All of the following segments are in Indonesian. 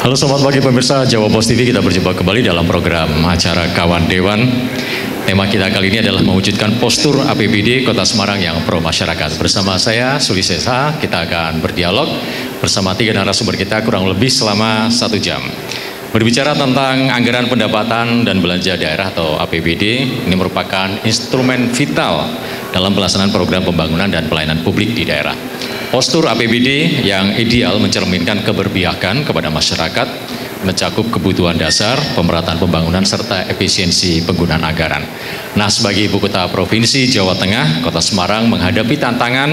Halo selamat pagi pemirsa Jawa Post TV, kita berjumpa kembali dalam program acara Kawan Dewan. Tema kita kali ini adalah mewujudkan postur APBD Kota Semarang yang pro masyarakat. Bersama saya Suli Sesa, kita akan berdialog bersama 3 narasumber kita kurang lebih selama 1 jam. Berbicara tentang anggaran pendapatan dan belanja daerah atau APBD, ini merupakan instrumen vital dalam pelaksanaan program pembangunan dan pelayanan publik di daerah. Postur APBD yang ideal mencerminkan keberpihakan kepada masyarakat, mencakup kebutuhan dasar, pemerataan pembangunan, serta efisiensi penggunaan anggaran. Nah, sebagai ibu kota provinsi Jawa Tengah, Kota Semarang menghadapi tantangan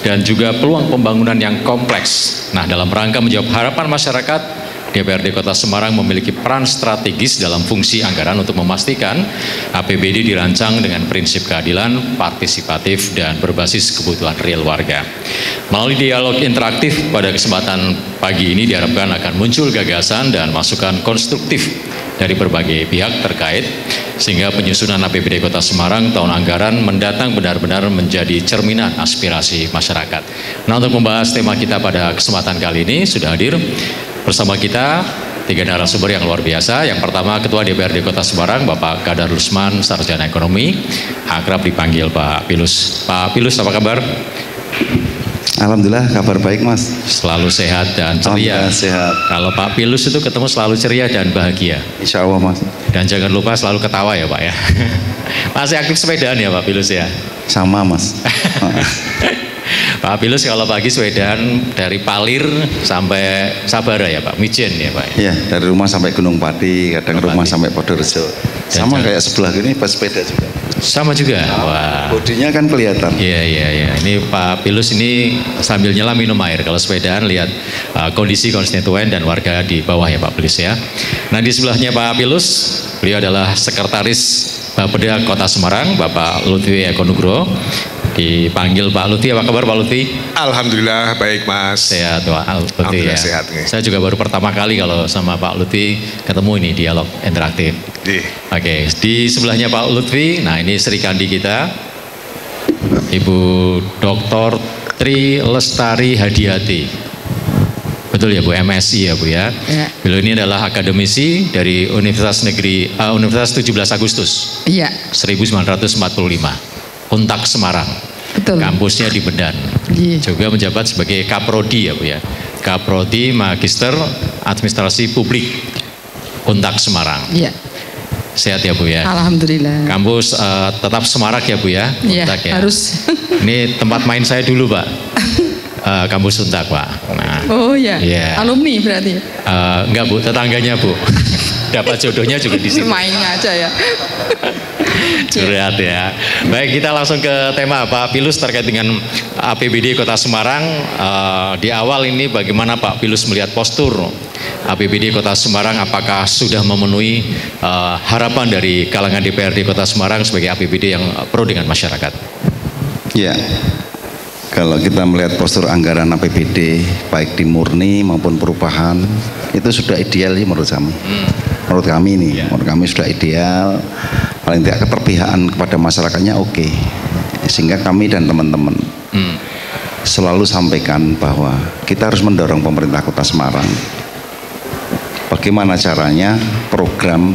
dan juga peluang pembangunan yang kompleks. Nah, dalam rangka menjawab harapan masyarakat, DPRD Kota Semarang memiliki peran strategis dalam fungsi anggaran untuk memastikan APBD dirancang dengan prinsip keadilan, partisipatif, dan berbasis kebutuhan real warga. Melalui dialog interaktif pada kesempatan pagi ini diharapkan akan muncul gagasan dan masukan konstruktif dari berbagai pihak terkait, sehingga penyusunan APBD Kota Semarang tahun anggaran mendatang benar-benar menjadi cerminan aspirasi masyarakat. Nah, untuk membahas tema kita pada kesempatan kali ini sudah hadir bersama kita 3 narasumber yang luar biasa. Yang pertama, Ketua DPRD Kota Semarang, Bapak Kadar Lusman, Sarjana Ekonomi, akrab dipanggil Pak Pilus. Pak Pilus, apa kabar? Alhamdulillah, kabar baik Mas. Selalu sehat dan ceria. Sehat. Kalau Pak Pilus itu ketemu selalu ceria dan bahagia. Insya Allah Mas. Dan jangan lupa selalu ketawa ya Pak ya. Masih aktif sepedaan ya Pak Pilus ya? Sama Mas. Pak Pilus kalau pagi sepedaan dari Palir sampai Sabara ya Pak, Mijen ya Pak? Iya, dari rumah sampai Gunung Pati, kadang rumah sampai Podorejo. Sama kayak sebelah ini pas sepeda juga. Sama juga? Wah. Bodinya kan kelihatan. Iya. Ini Pak Pilus ini sambil nyelam minum air. Kalau sepedaan lihat kondisi konstituen dan warga di bawah ya Pak Pilus ya. Nah, di sebelahnya Pak Pilus, beliau adalah Sekretaris Bapeda Kota Semarang, Bapak Lutfi Eko Nugroho. Dipanggil Pak Lutfi, apa kabar Pak Lutfi? Alhamdulillah baik Mas. Sehat Pak Lutfi ya. Sehat, saya juga baru pertama kali kalau sama Pak Lutfi ketemu ini dialog interaktif. Oke, di sebelahnya Pak Lutfi, nah ini Sri Kandi kita, Ibu Dr. Tri Lestari Hadiati. Betul ya Bu, MSI ya Bu ya. Beliau ini adalah akademisi dari Universitas 17 Agustus. Iya. 1945. Untak Semarang. Betul. Kampusnya di Medan. Juga menjabat sebagai Kaprodi ya Bu ya. Kaprodi Magister Administrasi Publik Untak Semarang. Iya. Sehat ya Bu ya. Alhamdulillah. Kampus tetap Semarak ya Bu ya. Iya, Untak ya. harus. Ini tempat main saya dulu Pak. Kampus Untak Pak. Nah, oh iya. Alumni berarti. Enggak Bu, tetangganya Bu. Dapat jodohnya juga di sini. Main aja ya. Curhat ya. Baik, kita langsung ke tema Pak Pilus terkait dengan APBD Kota Semarang. Di awal ini bagaimana Pak Pilus melihat postur APBD Kota Semarang? Apakah sudah memenuhi harapan dari kalangan DPRD Kota Semarang sebagai APBD yang pro dengan masyarakat? Ya, kalau kita melihat postur anggaran APBD baik di murni maupun perubahan itu sudah ideal ya menurut kami. Menurut kami nih, menurut kami sudah ideal. Paling tidak keterpihakan kepada masyarakatnya oke. Sehingga kami dan teman-teman selalu sampaikan bahwa kita harus mendorong pemerintah Kota Semarang. Bagaimana caranya program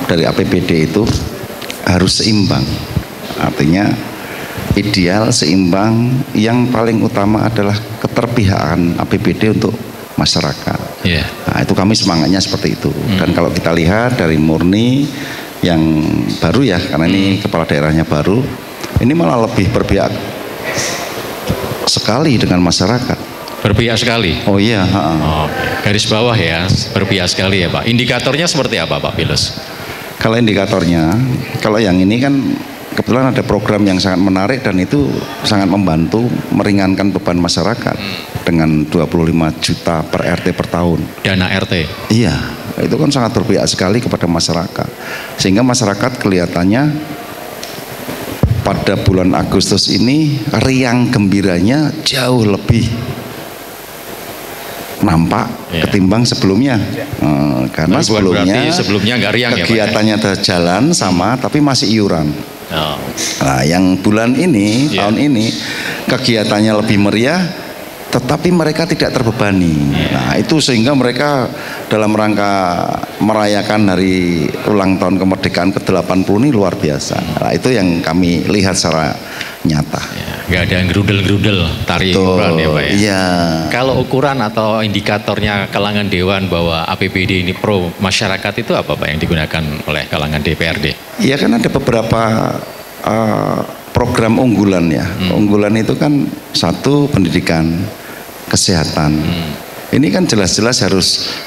dari APBD itu harus seimbang. Artinya ideal, seimbang, yang paling utama adalah keterpihakan APBD untuk masyarakat. Nah, itu kami semangatnya seperti itu. Dan kalau kita lihat dari murni yang baru ya, karena ini kepala daerahnya baru, ini malah lebih berpihak sekali dengan masyarakat. Berpihak sekali? Oh iya. Garis bawah ya, berpihak sekali ya Pak. Indikatornya seperti apa Pak Pilus? Kalau indikatornya, kalau yang ini kan kebetulan ada program yang sangat menarik dan itu sangat membantu meringankan beban masyarakat dengan 25 juta per RT per tahun. Dana RT? Iya, itu kan sangat berpihak sekali kepada masyarakat. Sehingga masyarakat kelihatannya pada bulan Agustus ini riang gembiranya jauh lebih nampak ketimbang sebelumnya. Karena sebelumnya nggak riang kegiatannya ya, jalan sama tapi masih iuran. Nah, yang bulan ini tahun ini kegiatannya lebih meriah tetapi mereka tidak terbebani. Nah, itu sehingga mereka dalam rangka merayakan hari ulang tahun kemerdekaan ke-80 ini luar biasa. Nah, itu yang kami lihat secara nyata. Nggak ada yang gerudel-gerudel tari ukuran ya Pak ya? Iya. Kalau ukuran atau indikatornya kalangan Dewan bahwa APBD ini pro masyarakat itu apa Pak yang digunakan oleh kalangan DPRD? Iya, kan ada beberapa program unggulan ya. Unggulan itu kan satu pendidikan, kesehatan. Ini kan jelas-jelas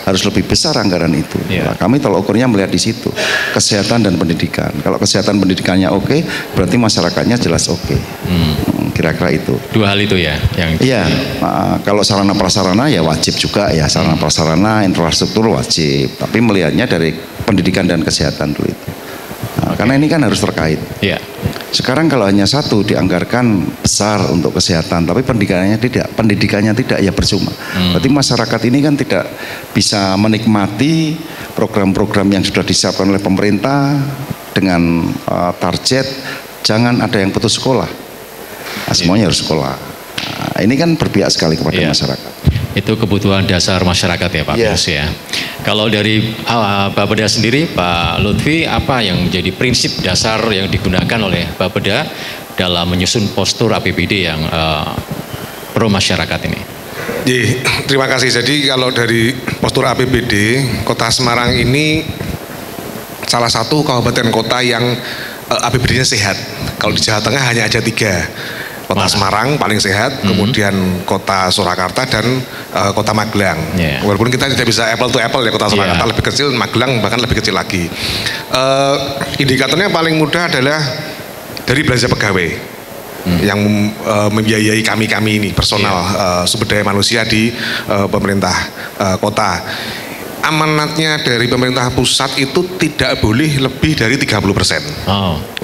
harus lebih besar anggaran itu. Nah, kami tolak ukurnya melihat di situ, kesehatan dan pendidikan. Kalau kesehatan pendidikannya oke, berarti masyarakatnya jelas oke. Kira-kira itu. Dua hal itu ya yang. Iya. Kalau sarana prasarana ya wajib juga ya, sarana prasarana, infrastruktur wajib. Tapi melihatnya dari pendidikan dan kesehatan dulu itu. Karena ini kan harus terkait. Iya. Sekarang kalau hanya satu dianggarkan besar untuk kesehatan, tapi pendidikannya tidak, ya percuma. Berarti masyarakat ini kan tidak bisa menikmati program-program yang sudah disiapkan oleh pemerintah dengan target jangan ada yang putus sekolah. Nah, semuanya harus sekolah. Nah, ini kan berpihak sekali kepada masyarakat. Itu kebutuhan dasar masyarakat ya Pak Firus ya. Kalau dari Bapeda sendiri, Pak Lutfi, apa yang menjadi prinsip dasar yang digunakan oleh Bapeda dalam menyusun postur APBD yang pro masyarakat ini? Terima kasih. Jadi kalau dari postur APBD, Kota Semarang ini salah satu kabupaten kota yang APBD-nya sehat. Kalau di Jawa Tengah hanya ada 3. Kota Semarang paling sehat, kemudian Kota Surakarta dan Kota Magelang. Walaupun kita tidak bisa apple to apple ya, Kota Surakarta lebih kecil, Magelang bahkan lebih kecil lagi. Indikatornya paling mudah adalah dari belanja pegawai yang membiayai kami ini personal sumber daya manusia di pemerintah kota. Amanatnya dari pemerintah pusat itu tidak boleh lebih dari 30%.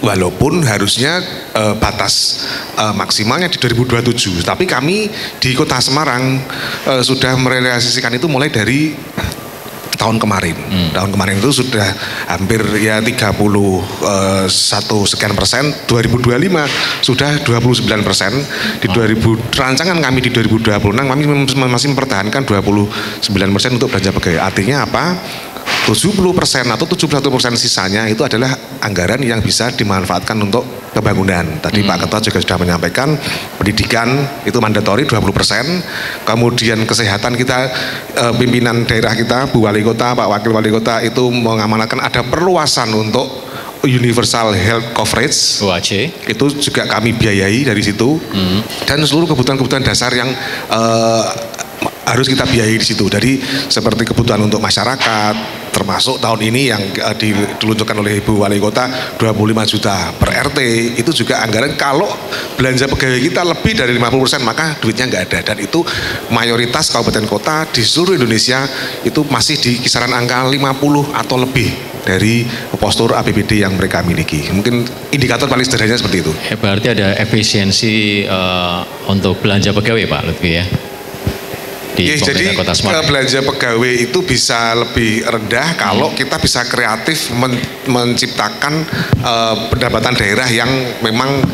Walaupun harusnya batas maksimalnya di 2027. Tapi kami di Kota Semarang sudah merealisasikan itu mulai dari tahun kemarin. Tahun kemarin itu sudah hampir ya 31 sekian persen. 2025 sudah 29%. Di rancangan kami di 2026 kami masih mempertahankan 29% untuk belanja pegawai. Artinya apa? 70% atau 71% sisanya itu adalah anggaran yang bisa dimanfaatkan untuk pembangunan. Tadi Pak Ketua juga sudah menyampaikan pendidikan itu mandatori 20%, kemudian kesehatan kita pimpinan daerah kita, Bu Wali Kota, Pak Wakil Wali Kota itu mengamanatkan ada perluasan untuk Universal Health Coverage, UHC. Itu juga kami biayai dari situ, dan seluruh kebutuhan-kebutuhan dasar yang harus kita biayai di situ. Jadi seperti kebutuhan untuk masyarakat, termasuk tahun ini yang diluncurkan oleh Ibu Wali Kota 25 juta per RT, itu juga anggaran kalau belanja pegawai kita lebih dari 50% maka duitnya nggak ada. Dan itu mayoritas kabupaten kota di seluruh Indonesia itu masih di kisaran angka 50 atau lebih dari postur APBD yang mereka miliki. Mungkin indikator paling sederhananya seperti itu. Berarti ada efisiensi untuk belanja pegawai Pak Lutfi ya? Jadi belanja pegawai itu bisa lebih rendah kalau kita bisa kreatif menciptakan pendapatan daerah yang memang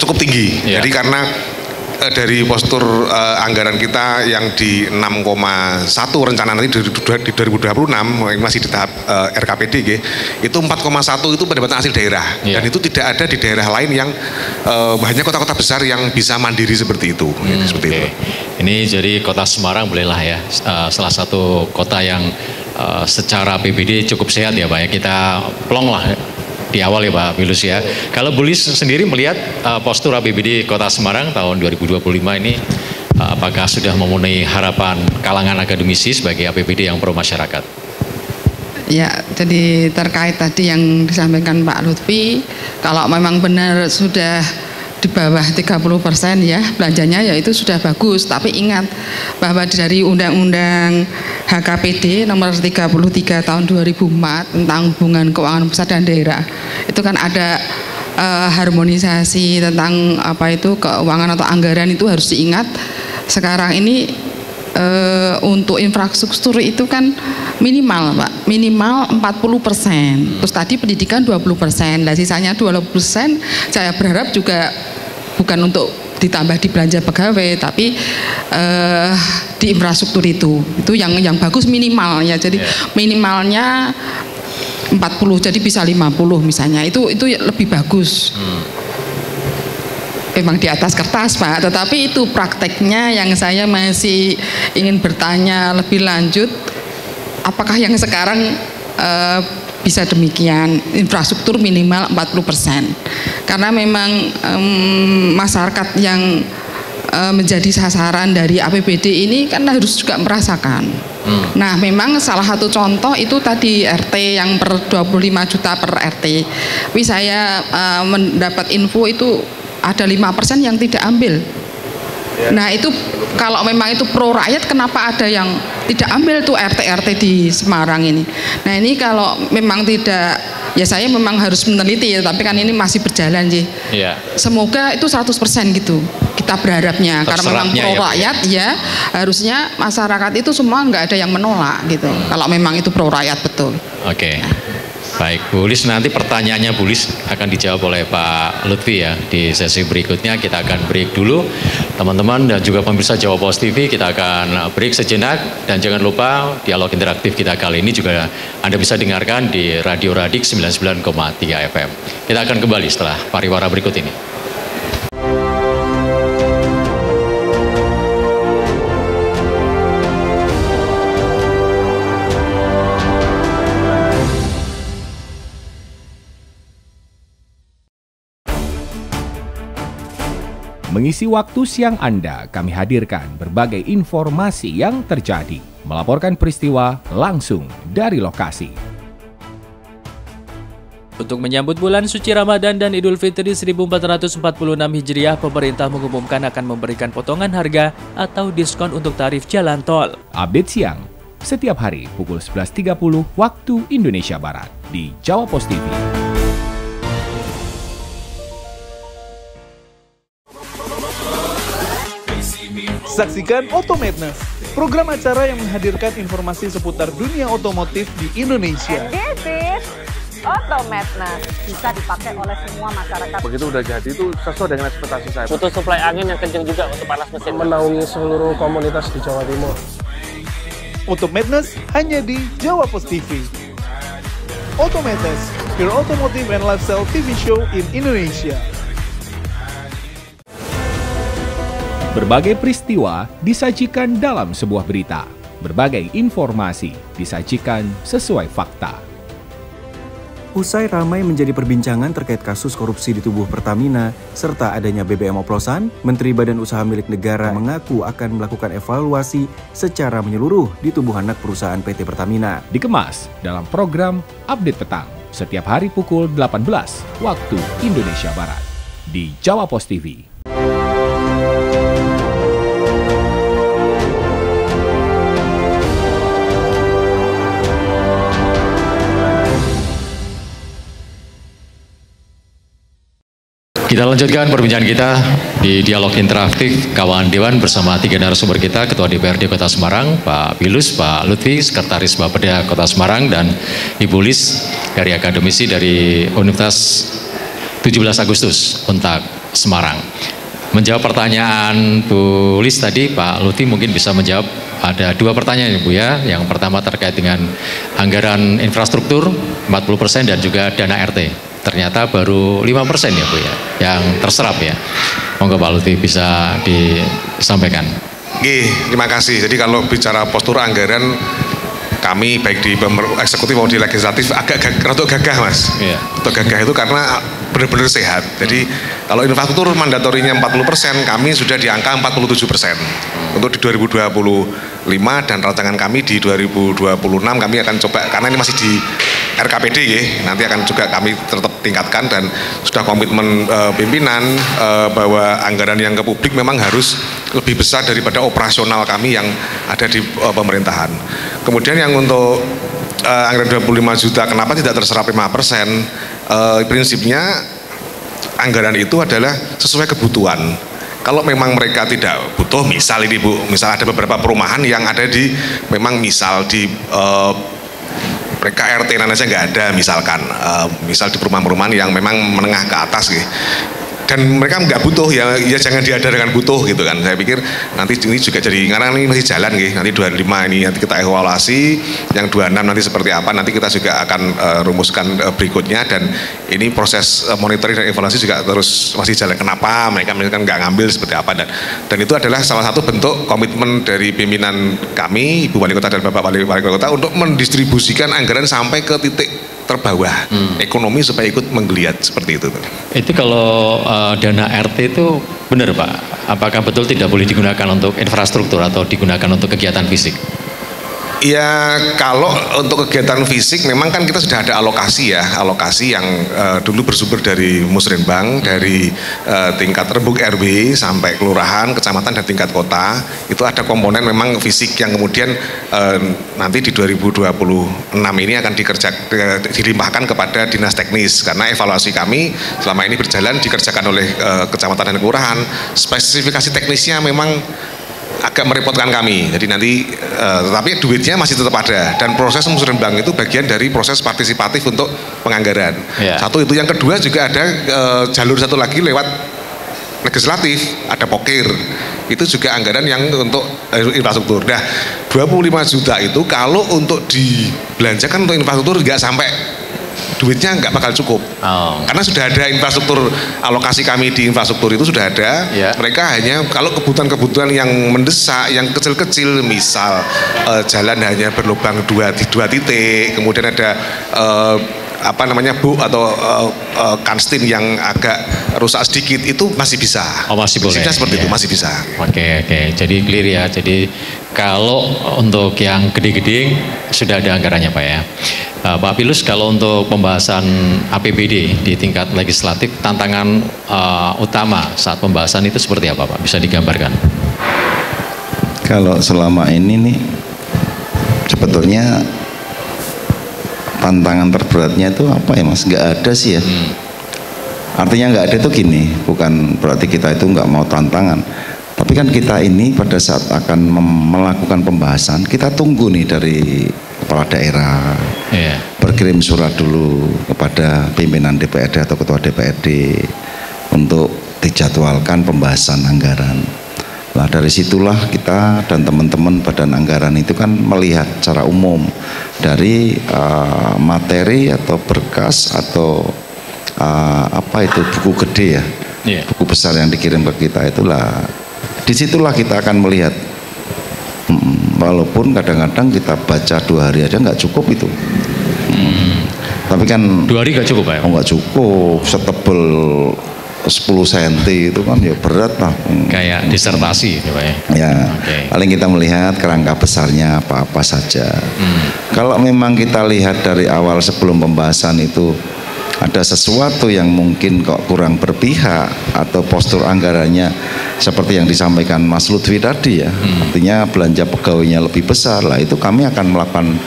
cukup tinggi. Jadi karena dari postur anggaran kita yang di 6,1 rencana nanti di 2026 masih di tahap RKPD itu 4,1 itu pendapatan hasil daerah dan itu tidak ada di daerah lain yang hanya kota-kota besar yang bisa mandiri seperti itu. Seperti itu. Ini jadi Kota Semarang bolehlah ya salah satu kota yang secara APBD cukup sehat ya Pak ya, kita plong lah di awal ya Pak Firus ya. Kalau Bulis sendiri melihat postur APBD Kota Semarang tahun 2025 ini apakah sudah memenuhi harapan kalangan akademisi sebagai APBD yang pro masyarakat? Ya, jadi terkait tadi yang disampaikan Pak Lutfi, kalau memang benar sudah di bawah 30% ya belanjanya ya itu sudah bagus, tapi ingat bahwa dari Undang-Undang HKPD nomor 33 tahun 2004 tentang hubungan keuangan pusat dan daerah itu kan ada harmonisasi tentang apa itu keuangan atau anggaran itu harus diingat. Sekarang ini untuk infrastruktur itu kan minimal Pak, minimal 40%. Terus tadi pendidikan 20%, dan sisanya 20% saya berharap juga bukan untuk ditambah di belanja pegawai, tapi di infrastruktur itu yang bagus minimal ya. Jadi minimalnya 40, jadi bisa 50 misalnya. Itu lebih bagus. Memang di atas kertas Pak, tetapi itu prakteknya yang saya masih ingin bertanya lebih lanjut, apakah yang sekarang bisa demikian, infrastruktur minimal 40%, karena memang masyarakat yang menjadi sasaran dari APBD ini kan harus juga merasakan. Nah memang salah satu contoh itu tadi RT yang per 25 juta per RT, tapi saya mendapat info itu ada 5% yang tidak ambil. Nah itu kalau memang itu pro rakyat, kenapa ada yang tidak ambil tuh RT di Semarang ini? Nah ini kalau memang tidak, ya saya memang harus meneliti ya, tapi kan ini masih berjalan sih. Semoga itu 100% gitu kita berharapnya, karena memang pro rakyat ya, harusnya masyarakat itu semua nggak ada yang menolak gitu. Kalau memang itu pro rakyat betul. Oke. Baik, Bu Lis, nanti pertanyaannya Bu Lis akan dijawab oleh Pak Lutfi ya di sesi berikutnya. Kita akan break dulu, teman-teman dan juga pemirsa Jawa Post TV. Kita akan break sejenak, dan jangan lupa dialog interaktif kita kali ini juga Anda bisa dengarkan di Radio Radik 99,3 FM. Kita akan kembali setelah pariwara berikut ini. Mengisi waktu siang Anda, kami hadirkan berbagai informasi yang terjadi, melaporkan peristiwa langsung dari lokasi. Untuk menyambut bulan suci Ramadan dan Idul Fitri 1446 Hijriah, pemerintah mengumumkan akan memberikan potongan harga atau diskon untuk tarif jalan tol. Update siang, setiap hari pukul 11.30 waktu Indonesia Barat di Jawa Post TV. Saksikan Auto Madness, program acara yang menghadirkan informasi seputar dunia otomotif di Indonesia. And this is Auto Madness, bisa dipakai oleh semua masyarakat. Begitu udah jadi itu sesuai dengan ekspektasi saya. Butuh suplai angin yang kencang juga untuk panas mesin. Menaungi seluruh komunitas di Jawa Timur. Auto Madness hanya di Jawa Post TV. Auto Madness, your automotive and lifestyle TV show in Indonesia. Berbagai peristiwa disajikan dalam sebuah berita. Berbagai informasi disajikan sesuai fakta. Usai ramai menjadi perbincangan terkait kasus korupsi di tubuh Pertamina serta adanya BBM oplosan, Menteri Badan Usaha Milik Negara mengaku akan melakukan evaluasi secara menyeluruh di tubuh anak perusahaan PT Pertamina. Dikemas dalam program Update Petang setiap hari pukul 18 waktu Indonesia Barat di Jawa Post TV. Kita lanjutkan perbincangan kita di dialog interaktif kawan Dewan bersama 3 narasumber kita, Ketua DPRD Kota Semarang, Pak Pilus, Pak Lutfi, Sekretaris Bapeda Kota Semarang, dan Ibu Lis dari akademisi dari Universitas 17 Agustus Untak Semarang. Menjawab pertanyaan Bu Lis tadi, Pak Lutfi mungkin bisa menjawab. Ada 2 pertanyaan Bu ya. Yang pertama terkait dengan anggaran infrastruktur 40% dan juga dana RT. Ternyata baru 5% ya Bu ya, yang terserap ya. Monggo Pak Lutfi bisa disampaikan. Terima kasih. Jadi kalau bicara postur anggaran, kami baik di eksekutif maupun di legislatif agak gagah Mas. Untuk gagah itu karena benar-benar sehat. Jadi kalau infrastruktur mandatorinya 40%, kami sudah di angka 47%. Untuk di 2025 dan rancangan kami di 2026 kami akan coba, karena ini masih di RKPD ya, nanti akan juga kami tetap tingkatkan, dan sudah komitmen pimpinan bahwa anggaran yang ke publik memang harus lebih besar daripada operasional kami yang ada di pemerintahan. Kemudian yang untuk anggaran 25 juta kenapa tidak terserap 5%? Prinsipnya anggaran itu adalah sesuai kebutuhan. Kalau memang mereka tidak butuh, misal ini Bu, misal ada beberapa perumahan yang ada di, memang misal di mereka RT aja nggak ada misalkan, misal di perumahan-perumahan yang memang menengah ke atas gitu. dan mereka nggak butuh ya jangan diada dengan butuh gitu kan. Saya pikir nanti ini juga jadi karena ini masih jalan nih, nanti 25 ini nanti kita evaluasi, yang 26 nanti seperti apa, nanti kita juga akan rumuskan berikutnya, dan ini proses monitoring dan evaluasi juga terus masih jalan. Kenapa mereka nggak ngambil seperti apa, dan itu adalah salah satu bentuk komitmen dari pimpinan kami, Ibu Wali Kota dan Bapak Wali Kota untuk mendistribusikan anggaran sampai ke titik terbawah ekonomi supaya ikut menggeliat seperti itu. Itu kalau dana RT itu benar Pak, apakah betul tidak boleh digunakan untuk infrastruktur atau digunakan untuk kegiatan fisik? Ya kalau untuk kegiatan fisik memang kan kita sudah ada alokasi yang dulu bersumber dari Musrenbang, dari tingkat rembuk RW sampai kelurahan, kecamatan dan tingkat kota, itu ada komponen memang fisik yang kemudian nanti di 2026 ini akan dilimpahkan kepada dinas teknis, karena evaluasi kami selama ini berjalan dikerjakan oleh kecamatan dan kelurahan, spesifikasi teknisnya memang agak merepotkan kami, jadi nanti tapi duitnya masih tetap ada, dan proses Musrenbang itu bagian dari proses partisipatif untuk penganggaran. Satu itu, yang kedua juga ada jalur satu lagi lewat legislatif, ada pokir, itu juga anggaran yang untuk infrastruktur. Nah 25 juta itu kalau untuk dibelanjakan untuk infrastruktur nggak sampai, duitnya nggak bakal cukup, karena sudah ada infrastruktur, alokasi kami di infrastruktur itu sudah ada. Mereka hanya kalau kebutuhan-kebutuhan yang mendesak, yang kecil-kecil, misal jalan hanya berlubang dua titik, kemudian ada bu atau kanstin yang agak rusak sedikit, itu masih bisa. Masih boleh. Seperti itu masih bisa. Oke, jadi clear ya. Jadi kalau untuk yang gede-gede sudah ada anggarannya Pak ya. Pak Pilus, kalau untuk pembahasan APBD di tingkat legislatif, tantangan utama saat pembahasan itu seperti apa Pak? Bisa digambarkan? Kalau selama ini nih sebetulnya tantangan terberatnya itu apa ya Mas? Nggak ada sih ya. Artinya nggak ada itu gini, bukan berarti kita itu nggak mau tantangan, tapi kan kita ini pada saat akan melakukan pembahasan, kita tunggu nih dari kepala daerah, berkirim surat dulu kepada pimpinan DPRD atau ketua DPRD untuk dijadwalkan pembahasan anggaran. Nah dari situlah kita dan teman-teman badan anggaran itu kan melihat secara umum dari materi atau berkas atau buku gede ya, buku besar yang dikirim ke kita, itulah disitulah kita akan melihat. Walaupun kadang-kadang kita baca 2 hari aja nggak cukup itu. Tapi kan 2 hari nggak cukup Pak? Nggak cukup, setebel 10 cm itu kan ya berat lah. Kayak disertasi gitu Pak ya? Ya, paling kita melihat kerangka besarnya apa-apa saja. Kalau memang kita lihat dari awal sebelum pembahasan itu ada sesuatu yang mungkin kok kurang berpihak atau postur anggarannya seperti yang disampaikan Mas Lutfi tadi ya, artinya belanja pegawainya lebih besar lah, itu kami akan melakukan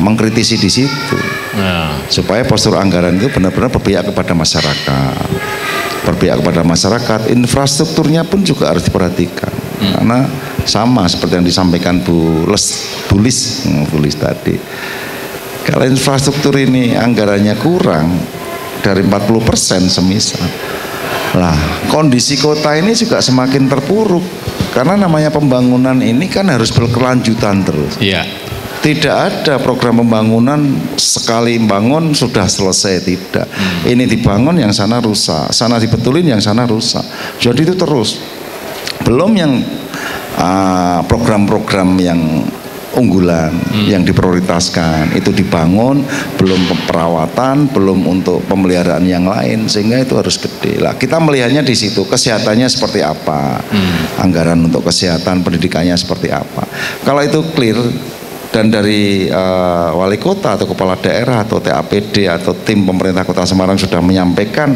mengkritisi di situ supaya postur anggaran itu benar-benar berpihak kepada masyarakat, infrastrukturnya pun juga harus diperhatikan karena sama seperti yang disampaikan Bu Lis tadi. Kalau infrastruktur ini anggarannya kurang dari 40% semisal, lah kondisi kota ini juga semakin terpuruk karena namanya pembangunan ini kan harus berkelanjutan terus. Tidak ada program pembangunan sekali bangun sudah selesai, tidak. Ini dibangun yang sana rusak, sana dibetulin yang sana rusak. Jadi itu terus. Belum yang program-program yang unggulan yang diprioritaskan itu dibangun, belum perawatan, belum untuk pemeliharaan yang lain, sehingga itu harus gede lah. Kita melihatnya di situ, kesehatannya seperti apa, anggaran untuk kesehatan, pendidikannya seperti apa. Kalau itu clear dan dari wali kota atau kepala daerah atau TAPD atau tim pemerintah Kota Semarang sudah menyampaikan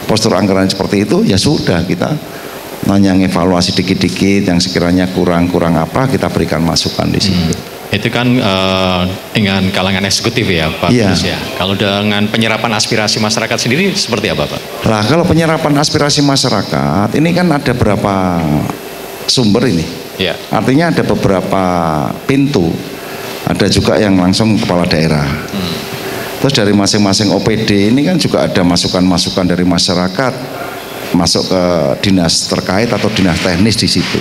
postur anggaran seperti itu, ya sudah, kita hanya evaluasi dikit-dikit yang sekiranya kurang apa, kita berikan masukan di situ. Itu kan dengan kalangan eksekutif ya Pak Pilus ya. Kalau dengan penyerapan aspirasi masyarakat sendiri seperti apa Pak? Lah kalau penyerapan aspirasi masyarakat ini kan ada berapa sumber ini. Artinya ada beberapa pintu. Ada juga yang langsung kepala daerah. Terus dari masing-masing OPD ini kan juga ada masukan-masukan dari masyarakat masuk ke dinas terkait atau dinas teknis di situ.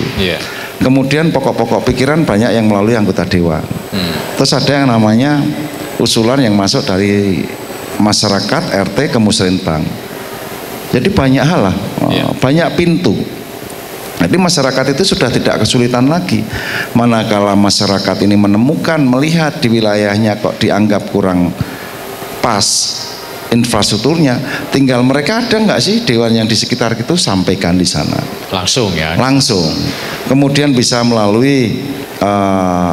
Kemudian pokok-pokok pikiran banyak yang melalui anggota dewan. Terus ada yang namanya usulan yang masuk dari masyarakat, RT ke musrenbang. Jadi banyak hal lah, banyak pintu. Jadi masyarakat itu sudah tidak kesulitan lagi. Manakala masyarakat ini menemukan, melihat di wilayahnya kok dianggap kurang pas infrastrukturnya, tinggal mereka ada nggak sih dewan yang di sekitar itu, sampaikan di sana. Langsung ya. Langsung. Kemudian bisa melalui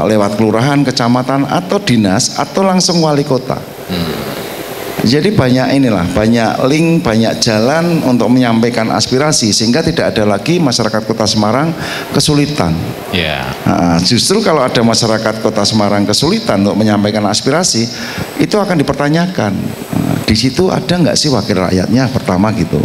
lewat kelurahan, kecamatan atau dinas atau langsung wali kota. Jadi banyak banyak link, banyak jalan untuk menyampaikan aspirasi sehingga tidak ada lagi masyarakat Kota Semarang kesulitan. Nah, justru kalau ada masyarakat Kota Semarang kesulitan untuk menyampaikan aspirasi, itu akan dipertanyakan. Di situ ada nggak sih wakil rakyatnya pertama gitu.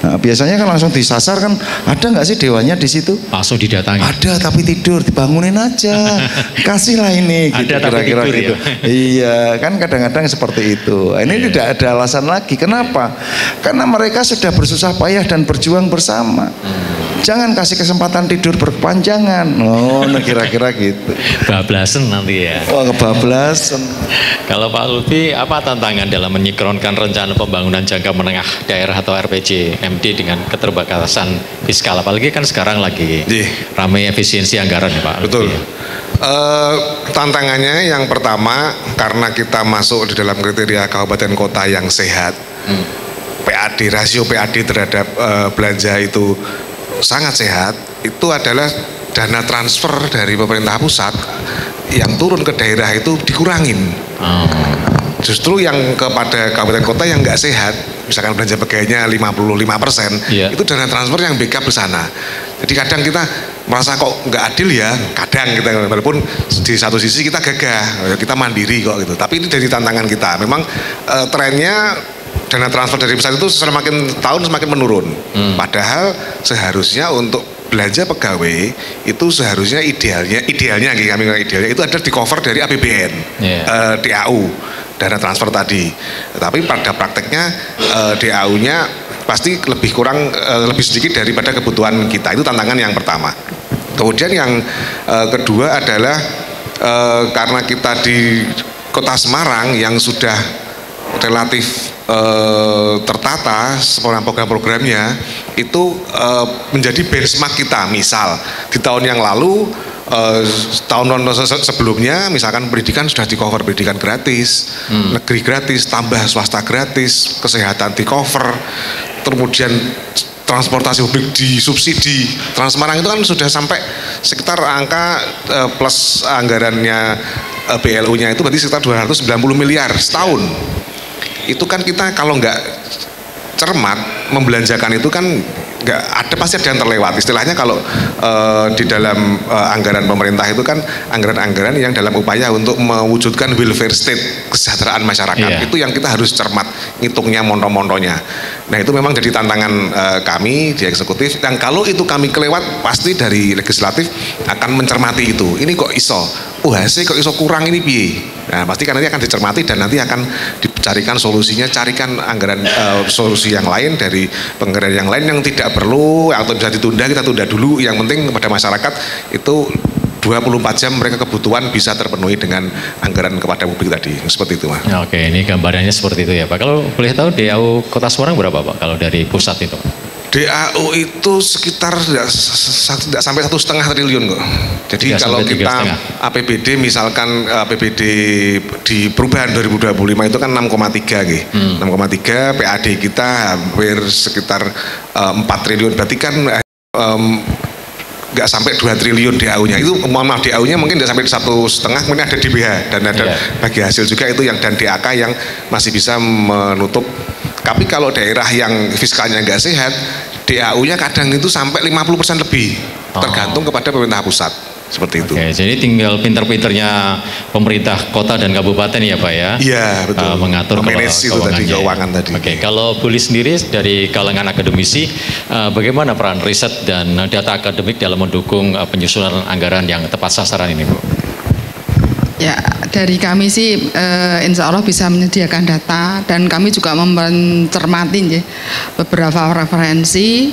Nah, biasanya kan langsung disasar kan, ada nggak sih dewannya di situ? Langsung didatangi. Ada tapi tidur, dibangunin aja, kasihlah ini. Gitu, ada tapi tidur gitu. Iya, kan kadang-kadang seperti itu. Ini tidak ada alasan lagi. Kenapa? Karena mereka sudah bersusah payah dan berjuang bersama. Jangan kasih kesempatan tidur berkepanjangan. Kira-kira gitu. Bablasan nanti ya. Kebablasan. Kalau Pak Lutfi, apa tantangan dalam menyikronkan rencana pembangunan jangka menengah daerah atau RPJMD dengan keterbatasan fiskal? Apalagi kan sekarang lagi ramai efisiensi anggaran ya Pak. Betul. Tantangannya yang pertama, karena kita masuk di dalam kriteria kabupaten kota yang sehat, PAD, rasio PAD terhadap belanja itu sangat sehat, itu adalah dana transfer dari pemerintah pusat yang turun ke daerah itu dikurangin. Justru yang kepada kabupaten kota yang nggak sehat, misalkan belanja pegawainya 55%, itu dana transfer yang backup ke sana. Jadi kadang kita merasa kok nggak adil ya, kadang kita, walaupun di satu sisi kita gagah, kita mandiri kok gitu. Tapi ini dari tantangan kita. Memang trennya dana transfer dari pusat itu semakin tahun semakin menurun. Padahal seharusnya untuk belanja pegawai itu seharusnya idealnya itu ada di cover dari APBN, DAU, dana transfer tadi. Tapi pada prakteknya DAU-nya pasti lebih kurang, lebih sedikit daripada kebutuhan kita. Itu tantangan yang pertama. Kemudian yang kedua adalah karena kita di Kota Semarang yang sudah relatif tertata program-programnya itu menjadi benchmark kita. Misal di tahun yang lalu, tahun sebelumnya misalkan pendidikan sudah di cover, pendidikan gratis, negeri gratis, tambah swasta gratis, kesehatan di cover, kemudian transportasi publik disubsidi. Trans Semarang itu kan sudah sampai sekitar angka plus anggarannya BLU-nya itu berarti sekitar 290 miliar setahun. Itu kan kita kalau nggak cermat membelanjakan itu kan nggak ada, pasti ada yang terlewat. Istilahnya kalau di dalam anggaran pemerintah itu kan anggaran-anggaran yang dalam upaya untuk mewujudkan welfare state, kesejahteraan masyarakat. Itu yang kita harus cermat ngitungnya, monto-montonya. Nah itu memang jadi tantangan kami di eksekutif, dan kalau itu kami kelewat pasti dari legislatif akan mencermati itu. Ini kok iso, hasil kok iso kurang ini piye. Nah pasti kan nanti akan dicermati dan nanti akan dicarikan solusinya, carikan anggaran solusi yang lain dari penganggaran yang lain yang tidak perlu atau bisa ditunda, kita tunda dulu. Yang penting kepada masyarakat itu 24 jam mereka kebutuhan bisa terpenuhi dengan anggaran kepada publik tadi, seperti itu Pak. Oke, ini gambarannya seperti itu ya Pak. Kalau boleh tahu DAU Kota Semarang berapa Pak kalau dari pusat itu? DAU itu sekitar tidak sampai 1,5 triliun kok. Jadi kalau kita APBD misalkan APBD di perubahan 2025 itu kan 6,3 gitu. 6,3, PAD kita hampir sekitar 4 triliun. Berarti kan nggak sampai 2 triliun DAU-nya. Itu mohon maaf, DAU-nya mungkin tidak sampai 1,5, mungkin ada DBH dan ada bagi hasil juga itu yang, dan DAK yang masih bisa menutup. Tapi kalau daerah yang fiskalnya nggak sehat, DAU-nya kadang itu sampai 50% lebih, tergantung kepada pemerintah pusat. Seperti itu. Oke, jadi tinggal pinter-pinternya pemerintah kota dan kabupaten ya Pak ya? Iya betul. Mengatur keuangan tadi. Oke, kalau Buli sendiri dari kalangan akademisi, bagaimana peran riset dan data akademik dalam mendukung penyusunan anggaran yang tepat sasaran ini Bu? Ya, dari kami sih insya Allah bisa menyediakan data dan kami juga mencermati beberapa referensi.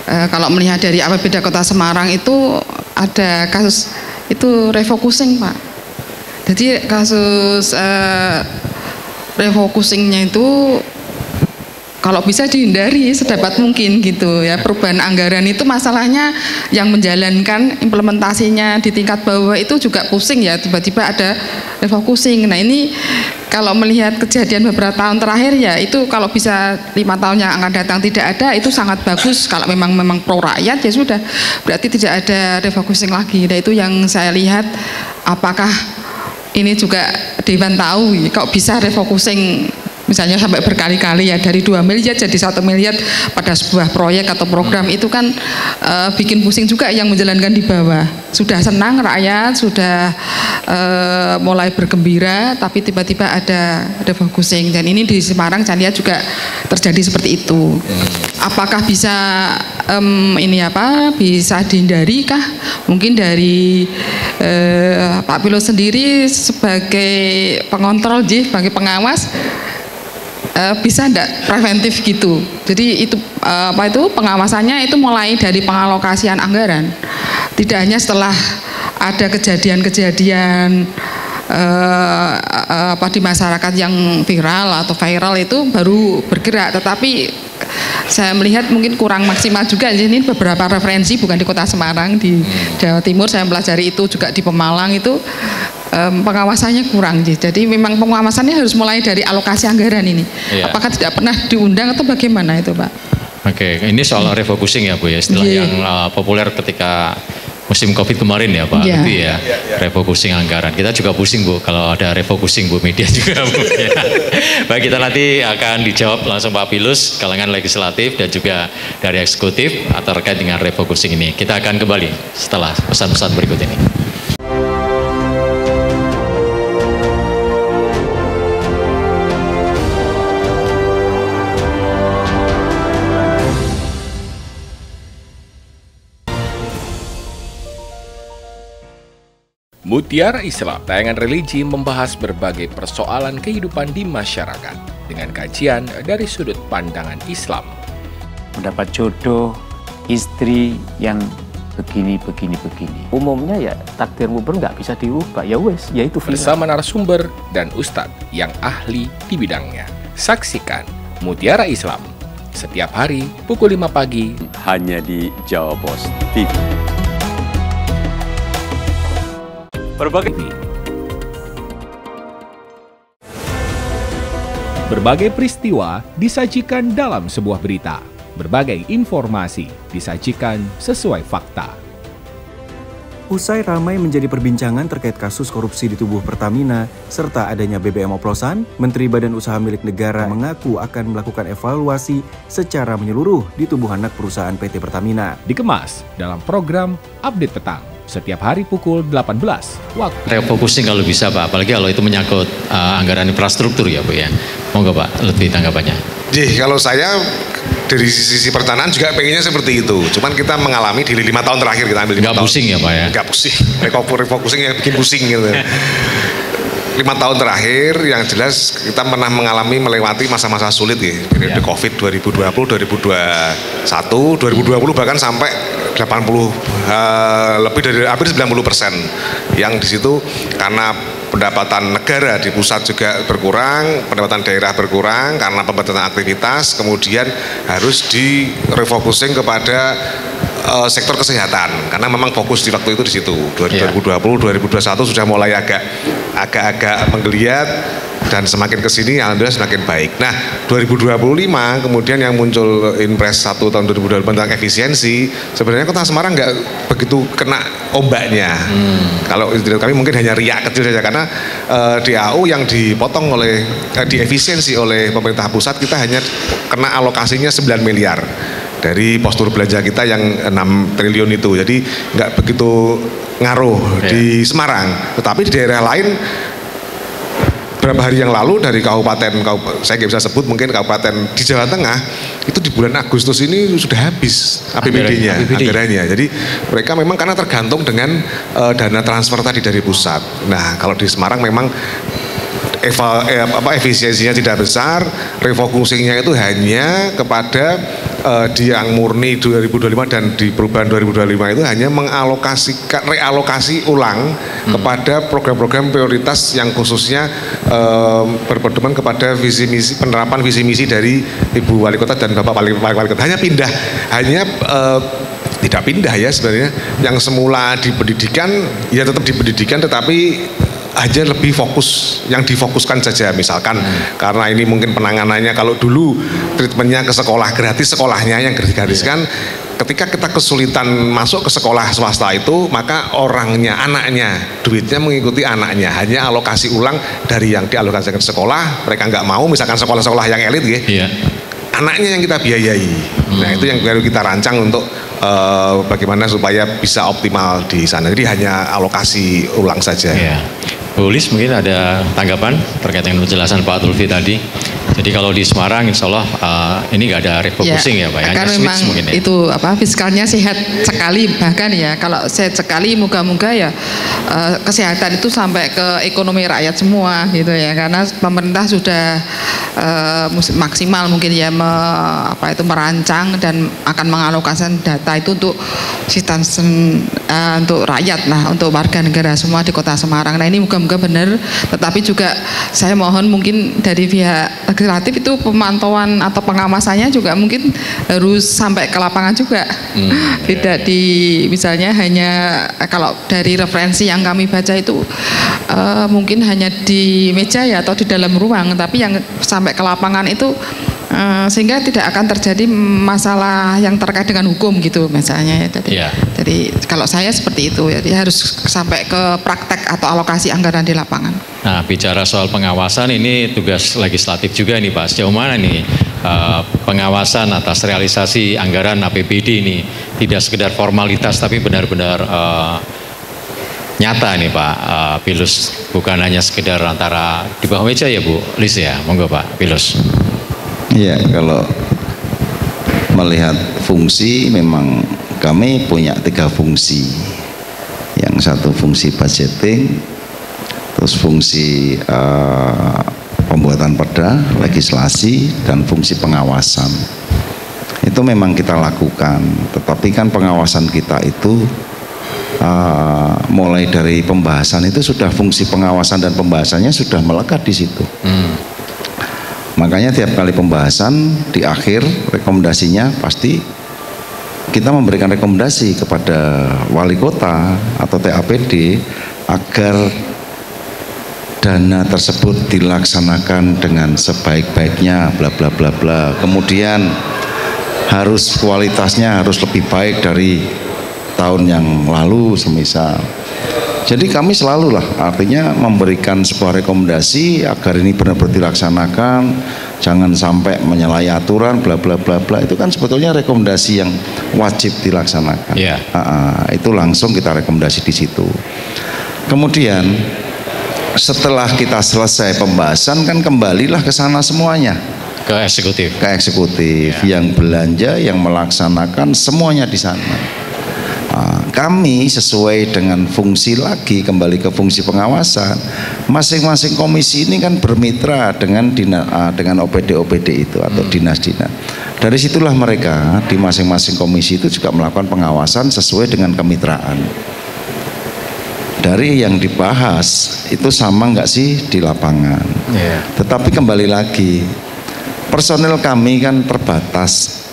Kalau melihat dari APBD Kota Semarang itu ada kasus itu refocusing, Pak. Jadi kasus refocusingnya itu kalau bisa dihindari sedapat mungkin gitu ya. Perubahan anggaran itu masalahnya yang menjalankan implementasinya di tingkat bawah itu juga pusing ya, tiba-tiba ada refocusing. Nah ini kalau melihat kejadian beberapa tahun terakhir ya itu kalau bisa 5 tahun yang akan datang tidak ada itu sangat bagus. Kalau memang pro rakyat ya sudah, berarti tidak ada refocusing lagi. Nah itu yang saya lihat, apakah ini juga Dewan tahu kok bisa refocusing misalnya sampai berkali-kali ya, dari 2 miliar jadi 1 miliar pada sebuah proyek atau program, itu kan bikin pusing juga yang menjalankan di bawah. Sudah senang rakyat, sudah mulai bergembira, tapi tiba-tiba ada refocusing, dan ini di Semarang saya lihat juga terjadi seperti itu. Apakah bisa bisa dihindari kah? Mungkin dari Pak Pilot sendiri sebagai pengontrol, sebagai pengawas, bisa enggak preventif gitu. Jadi itu pengawasannya itu mulai dari pengalokasian anggaran. Tidak hanya setelah ada kejadian-kejadian di masyarakat yang viral itu baru bergerak, tetapi saya melihat mungkin kurang maksimal juga. Ini beberapa referensi bukan di Kota Semarang, di Jawa Timur saya pelajari itu, juga di Pemalang itu pengawasannya kurang. Jadi memang pengawasannya harus mulai dari alokasi anggaran ini. Iya. Apakah tidak pernah diundang atau bagaimana itu, Pak? Oke, ini soal refocusing ya Bu ya, istilah yang populer ketika musim Covid kemarin ya Pak, itu ya, refocusing anggaran. Kita juga pusing Bu kalau ada refocusing Bu, media juga Bu. Ya. Baik, kita nanti akan dijawab langsung Pak Pilus, kalangan legislatif dan juga dari eksekutif terkait dengan refocusing ini. Kita akan kembali setelah pesan-pesan berikut ini. Mutiara Islam, tayangan religi membahas berbagai persoalan kehidupan di masyarakat dengan kajian dari sudut pandangan Islam. Mendapat jodoh, istri yang begini. Umumnya ya takdirmu nggak bisa diubah, ya wes, ya itu. Bersama narasumber dan ustadz yang ahli di bidangnya. Saksikan Mutiara Islam setiap hari pukul 5 pagi hanya di Jawa Post TV. Berbagai peristiwa disajikan dalam sebuah berita. Berbagai informasi disajikan sesuai fakta. Usai ramai menjadi perbincangan terkait kasus korupsi di tubuh Pertamina serta adanya BBM oplosan, Menteri Badan Usaha Milik Negara mengaku akan melakukan evaluasi secara menyeluruh di tubuh anak perusahaan PT Pertamina. Dikemas dalam program Update Petang setiap hari pukul 18 waktu. Refocusing kalau bisa Pak, apalagi kalau itu menyangkut anggaran infrastruktur ya Bu ya. Monggo Pak, lebih tanggapannya. Kalau saya dari sisi pertanahan juga pengennya seperti itu. Cuman kita mengalami di 5 tahun terakhir, kita ambil 5 tahun. Nggak pusing ya Pak ya? Nggak pusing, refocusing yang bikin pusing gitu. 5 tahun terakhir yang jelas kita pernah melewati masa-masa sulit ya. Periode Covid 2020, 2021, 2020 bahkan sampai 80 lebih dari hampir 90%. Yang di situ karena pendapatan negara di pusat juga berkurang, pendapatan daerah berkurang karena pembatasan aktivitas, kemudian harus direfocusing kepada sektor kesehatan karena memang fokus di waktu itu di situ. 2020, 2021 sudah mulai agak menggeliat dan semakin kesini alhamdulillah semakin baik. Nah 2025 kemudian yang muncul Inpres 1 tahun 2025 tentang efisiensi, sebenarnya Kota Semarang nggak begitu kena ombaknya. Kalau istilah kami mungkin hanya riak kecil saja karena DAU yang dipotong oleh di efisiensi oleh pemerintah pusat kita hanya kena alokasinya 9 miliar dari postur belanja kita yang 6 triliun itu, jadi nggak begitu ngaruh di Semarang, tetapi di daerah lain beberapa hari yang lalu dari kabupaten saya nggak bisa sebut, mungkin kabupaten di Jawa Tengah itu di bulan Agustus ini sudah habis APBD-nya, anggarannya. Jadi mereka memang karena tergantung dengan dana transfer tadi dari pusat. Nah kalau di Semarang memang efisiensinya tidak besar, refocusingnya itu hanya kepada di yang murni 2025 dan di perubahan 2025 itu hanya mengalokasikan, realokasi ulang kepada program-program prioritas yang khususnya berpedoman kepada visi misi, penerapan visi misi dari Ibu Wali Kota dan Bapak Wali Kota. Hanya pindah, tidak pindah ya sebenarnya. Yang semula di pendidikan ya tetap di pendidikan, tetapi aja lebih fokus, yang difokuskan saja misalkan karena ini mungkin penanganannya kalau dulu treatmentnya ke sekolah gratis, sekolahnya yang digariskan. Ketika kita kesulitan masuk ke sekolah swasta itu, maka orangnya, anaknya, duitnya mengikuti anaknya, hanya alokasi ulang dari yang dialokasikan ke sekolah. Mereka nggak mau, misalkan sekolah-sekolah yang elit gitu, anaknya yang kita biayai. Nah itu yang baru kita rancang untuk bagaimana supaya bisa optimal di sana. Jadi hanya alokasi ulang saja. Bu Lis mungkin ada tanggapan terkait dengan penjelasan Pak Lutfi tadi. Jadi kalau di Semarang insya Allah ini nggak ada refocusing ya Pak, hanya switch mungkin ya. Itu fiskalnya sehat sekali, bahkan ya kalau sehat sekali moga-moga ya kesehatan itu sampai ke ekonomi rakyat semua gitu ya, karena pemerintah sudah maksimal mungkin ya merancang dan akan mengalokasikan data itu untuk untuk rakyat lah, untuk warga negara semua di Kota Semarang. Nah ini moga-moga benar, tetapi juga saya mohon mungkin dari pihak legislatif itu pemantauan atau pengawasannya juga mungkin harus sampai ke lapangan juga. Tidak di misalnya hanya kalau dari referensi yang kami baca itu mungkin hanya di meja ya atau di dalam ruang, tapi yang sampai ke lapangan itu sehingga tidak akan terjadi masalah yang terkait dengan hukum gitu misalnya ya. Jadi kalau saya seperti itu ya, harus sampai ke praktek atau alokasi anggaran di lapangan. Nah bicara soal pengawasan ini tugas legislatif juga nih Pak, sejauh mana nih pengawasan atas realisasi anggaran APBD ini tidak sekedar formalitas tapi benar-benar nyata nih Pak Pilus, bukan hanya sekedar antara di bawah meja ya Bu Lis ya, monggo Pak Pilus. Iya, kalau melihat fungsi memang kami punya 3 fungsi. Yang satu fungsi budgeting, terus fungsi pembuatan perda, legislasi, dan fungsi pengawasan. Itu memang kita lakukan, tetapi kan pengawasan kita itu mulai dari pembahasan itu sudah fungsi pengawasan dan pembahasannya sudah melekat di situ. Makanya tiap kali pembahasan di akhir rekomendasinya pasti kita memberikan rekomendasi kepada wali kota atau TAPD agar dana tersebut dilaksanakan dengan sebaik-baiknya bla bla bla bla. Kemudian harus kualitasnya harus lebih baik dari tahun yang lalu semisal. Jadi kami selalu lah artinya memberikan sebuah rekomendasi agar ini benar-benar dilaksanakan, jangan sampai menyalahi aturan bla bla bla bla. Itu kan sebetulnya rekomendasi yang wajib dilaksanakan. Itu langsung kita rekomendasi di situ. Kemudian setelah kita selesai pembahasan kan kembalilah ke sana semuanya. Ke eksekutif. Ke eksekutif yang belanja, yang melaksanakan semuanya di sana. Kami sesuai dengan fungsi lagi kembali ke fungsi pengawasan. Masing-masing komisi ini kan bermitra dengan dengan OPD-OPD itu atau dinas-dinas. Dari situlah mereka di masing-masing komisi itu juga melakukan pengawasan sesuai dengan kemitraan. Dari yang dibahas itu sama nggak sih di lapangan? Tetapi kembali lagi personel kami kan terbatas.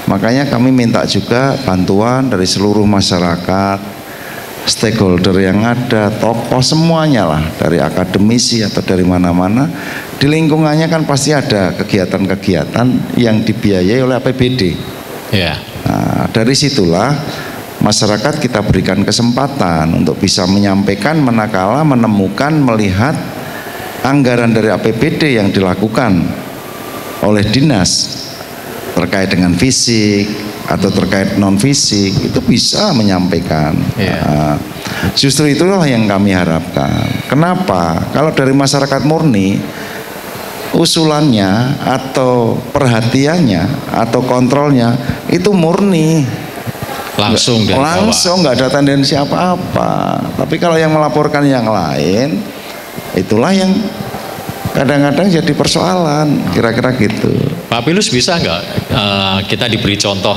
Makanya kami minta juga bantuan dari seluruh masyarakat, stakeholder yang ada, tokoh semuanya lah, dari akademisi atau dari mana-mana. Di lingkungannya kan pasti ada kegiatan-kegiatan yang dibiayai oleh APBD. Nah, dari situlah masyarakat kita berikan kesempatan untuk bisa menyampaikan manakala menemukan, melihat anggaran dari APBD yang dilakukan oleh dinas terkait dengan fisik atau terkait non fisik itu bisa menyampaikan. Justru itulah yang kami harapkan. Kenapa? Kalau dari masyarakat murni, usulannya atau perhatiannya atau kontrolnya itu murni, langsung nggak ada tendensi apa-apa. Tapi kalau yang melaporkan yang lain, itulah yang kadang-kadang jadi persoalan, kira-kira gitu. Pak Pilus, bisa nggak kita diberi contoh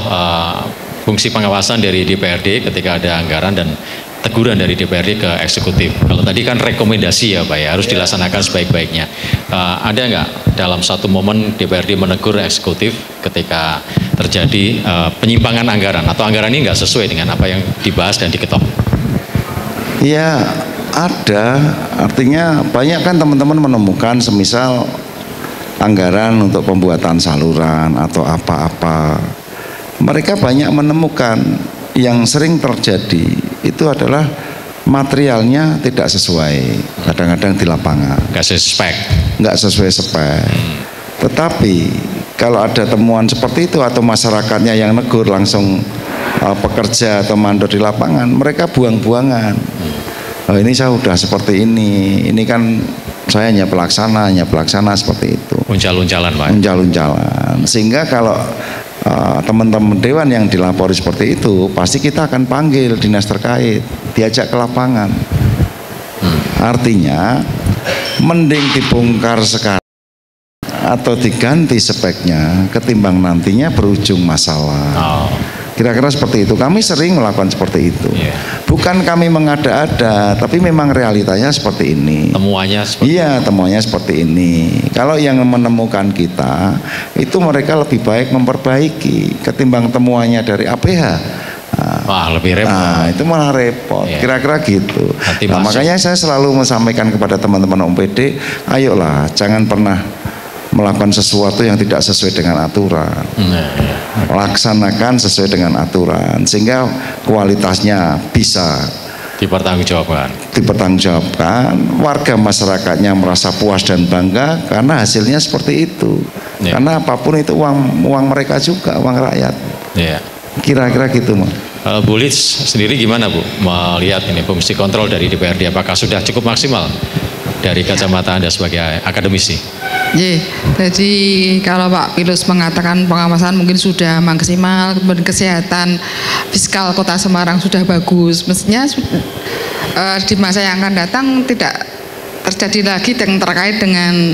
fungsi pengawasan dari DPRD ketika ada anggaran dan teguran dari DPRD ke eksekutif? Kalau tadi kan rekomendasi ya Pak ya, harus dilaksanakan sebaik-baiknya. Ada nggak dalam satu momen DPRD menegur eksekutif ketika terjadi penyimpangan anggaran atau anggaran ini nggak sesuai dengan apa yang dibahas dan diketok? Ya ada, artinya banyak kan teman-teman menemukan semisal anggaran untuk pembuatan saluran atau apa-apa. Mereka banyak menemukan yang sering terjadi itu adalah materialnya tidak sesuai, kadang-kadang di lapangan. Nggak sesuai spek. Tetapi kalau ada temuan seperti itu atau masyarakatnya yang negur langsung pekerja atau mandor di lapangan, mereka buang-buangan. Oh, ini saya udah seperti ini kan saya hanya pelaksana seperti itu. Uncal-uncalan Pak. Uncal-uncalan. Sehingga kalau teman-teman dewan yang dilapori seperti itu, pasti kita akan panggil dinas terkait, diajak ke lapangan. Artinya mending dibongkar sekarang atau diganti speknya ketimbang nantinya berujung masalah. Kira-kira seperti itu. Kami sering melakukan seperti itu. Bukan kami mengada-ada, tapi memang realitanya seperti ini. Temuannya seperti temuannya seperti ini. Kalau yang menemukan kita, itu mereka lebih baik memperbaiki ketimbang temuannya dari APH. Wah, lebih repot. Nah, itu malah repot. Kira-kira gitu. Nah, makanya saya selalu menyampaikan kepada teman-teman OPD, ayolah, jangan pernah melakukan sesuatu yang tidak sesuai dengan aturan. Laksanakan sesuai dengan aturan sehingga kualitasnya bisa dipertanggungjawabkan, warga masyarakatnya merasa puas dan bangga karena hasilnya seperti itu. Karena apapun itu uang mereka juga, uang rakyat. Kira-kira gitu, Mas. Bu Lits sendiri gimana Bu melihat ini fungsi kontrol dari DPRD, apakah sudah cukup maksimal dari kacamata Anda sebagai akademisi? Jadi kalau Pak Pilus mengatakan pengawasan mungkin sudah maksimal, kemudian kesehatan fiskal Kota Semarang sudah bagus, mestinya di masa yang akan datang tidak terjadi lagi yang terkait dengan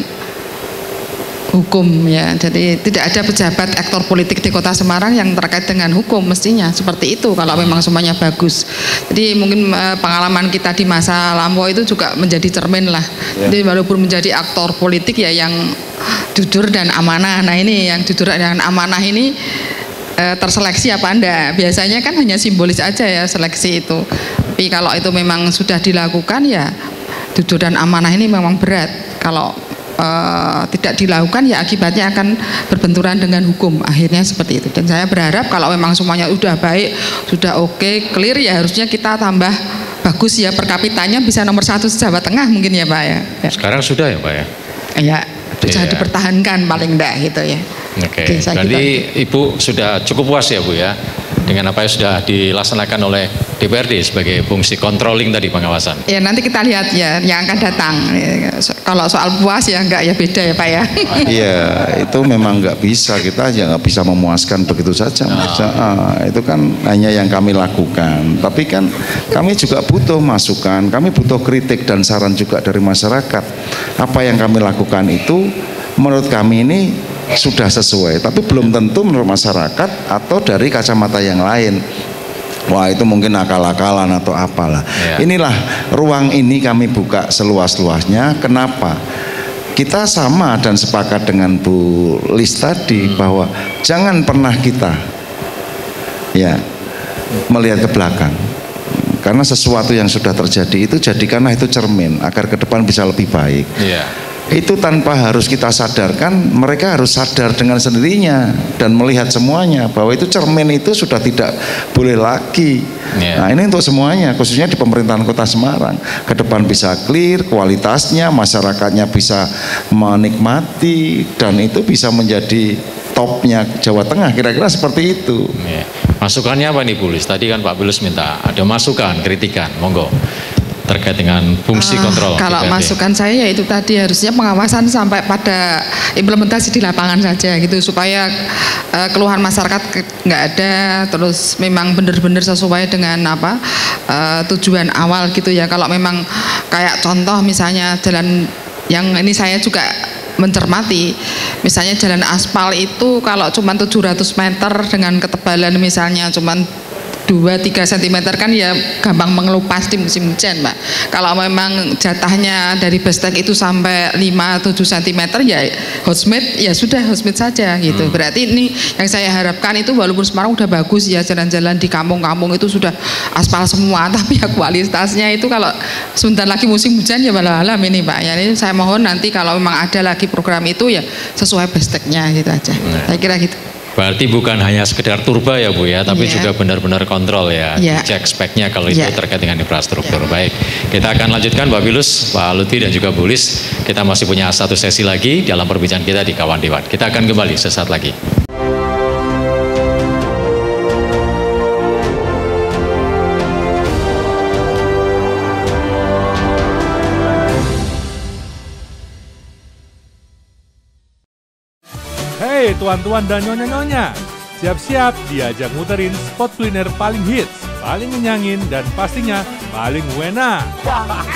hukum ya. Jadi tidak ada pejabat aktor politik di Kota Semarang yang terkait dengan hukum, mestinya seperti itu kalau memang semuanya bagus. Jadi mungkin pengalaman kita di masa lampau itu juga menjadi cermin lah. Jadi walaupun menjadi aktor politik ya yang jujur dan amanah. Nah ini yang jujur dan amanah ini terseleksi apa enggak? Biasanya kan hanya simbolis aja ya seleksi itu. Tapi kalau itu memang sudah dilakukan ya jujur dan amanah ini memang berat. Kalau tidak dilakukan ya akibatnya akan berbenturan dengan hukum, akhirnya seperti itu. Dan saya berharap kalau memang semuanya sudah baik, sudah oke, clear ya harusnya kita tambah bagus ya, per kapitanya bisa nomor 1 Jawa Tengah mungkin ya Pak ya. Sekarang sudah ya Pak ya? Ya, bisa dipertahankan paling enggak gitu ya. Oke, berarti Ibu sudah cukup puas ya Bu ya dengan apa yang sudah dilaksanakan oleh DPRD sebagai fungsi controlling tadi, pengawasan. Ya nanti kita lihat ya yang akan datang. Kalau soal puas ya enggak ya beda ya Pak ya. Iya, itu memang nggak bisa, kita aja nggak bisa memuaskan begitu saja. Itu kan hanya yang kami lakukan. Tapi kan kami juga butuh masukan, kami butuh kritik dan saran juga dari masyarakat. Apa yang kami lakukan itu menurut kami ini sudah sesuai, tapi belum tentu menurut masyarakat atau dari kacamata yang lain. Wah itu mungkin akal-akalan atau apalah. Inilah ruang ini kami buka seluas-luasnya. Kenapa? Kita sama dan sepakat dengan Bu Lis tadi bahwa jangan pernah kita ya melihat ke belakang. Karena sesuatu yang sudah terjadi itu jadikanlah itu cermin agar ke depan bisa lebih baik. Itu tanpa harus kita sadarkan, mereka harus sadar dengan sendirinya dan melihat semuanya bahwa itu cermin itu sudah tidak boleh lagi. Nah ini untuk semuanya, khususnya di pemerintahan Kota Semarang, ke depan bisa clear, kualitasnya, masyarakatnya bisa menikmati dan itu bisa menjadi topnya Jawa Tengah, kira-kira seperti itu. Masukannya apa nih Bu Lis? Tadi kan Pak Bilus minta ada masukan, kritikan, monggo terkait dengan fungsi kontrol. Kalau DPRD. masukan saya ya itu tadi harusnya pengawasan sampai pada implementasi di lapangan saja gitu supaya keluhan masyarakat nggak ada, terus memang benar-benar sesuai dengan apa tujuan awal gitu ya. Kalau memang kayak contoh misalnya jalan yang ini saya juga mencermati, misalnya jalan aspal itu kalau cuma 700 meter dengan ketebalan misalnya cuma 2-3 cm kan ya gampang mengelupas di musim hujan, Mbak. Kalau memang jatahnya dari bestek itu sampai 5-7 cm ya housemate ya sudah housemate saja gitu. Berarti ini yang saya harapkan itu walaupun Semarang udah bagus ya jalan-jalan di kampung-kampung itu sudah aspal semua, tapi ya kualitasnya itu kalau sebentar lagi musim hujan ya walau-alam ini Pak. Ya ini saya mohon nanti kalau memang ada lagi program itu ya sesuai besteknya gitu aja. Saya kira gitu. Berarti bukan hanya sekedar turba ya Bu ya, tapi juga benar-benar kontrol ya, cek speknya kalau itu terkait dengan infrastruktur. Baik, kita akan lanjutkan Pak Bilus, Pak Lutfi dan juga Bu Lis. Kita masih punya satu sesi lagi dalam perbincangan kita di Kawan Dewan. Kita akan kembali sesaat lagi. Hei tuan-tuan dan nyonya-nyonya, siap-siap diajak muterin spot kuliner paling hits, paling ngenyangin, dan pastinya paling wena.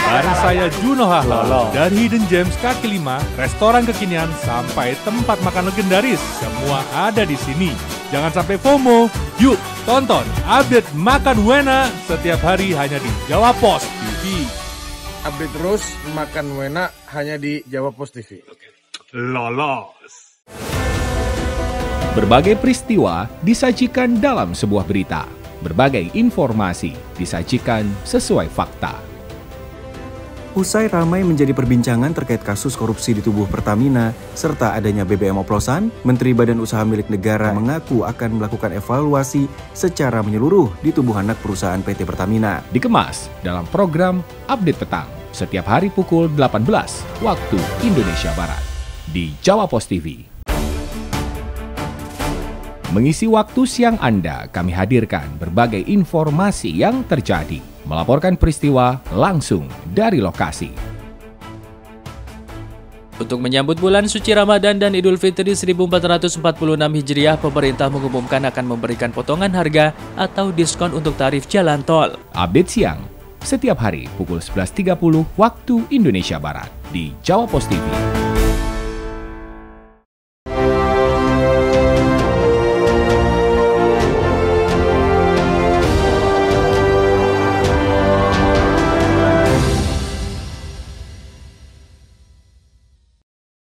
Bareng saya Juno Hahlo, dari Hidden Gems kaki 5, restoran kekinian sampai tempat makan legendaris, semua ada di sini. Jangan sampai FOMO, yuk tonton update Makan Wena setiap hari hanya di Jawa Post TV. Update terus Makan Wena hanya di Jawa Post TV. Lolos. Berbagai peristiwa disajikan dalam sebuah berita. Berbagai informasi disajikan sesuai fakta. Usai ramai menjadi perbincangan terkait kasus korupsi di tubuh Pertamina serta adanya BBM oplosan, Menteri Badan Usaha Milik Negara mengaku akan melakukan evaluasi secara menyeluruh di tubuh anak perusahaan PT Pertamina. Dikemas dalam program Update Petang setiap hari pukul 18 waktu Indonesia Barat di Jawa Post TV. Mengisi waktu siang Anda, kami hadirkan berbagai informasi yang terjadi, melaporkan peristiwa langsung dari lokasi. Untuk menyambut bulan suci Ramadan dan Idul Fitri 1446 Hijriah, pemerintah mengumumkan akan memberikan potongan harga atau diskon untuk tarif jalan tol. Update siang, setiap hari pukul 11.30 waktu Indonesia Barat di Jawa Post TV.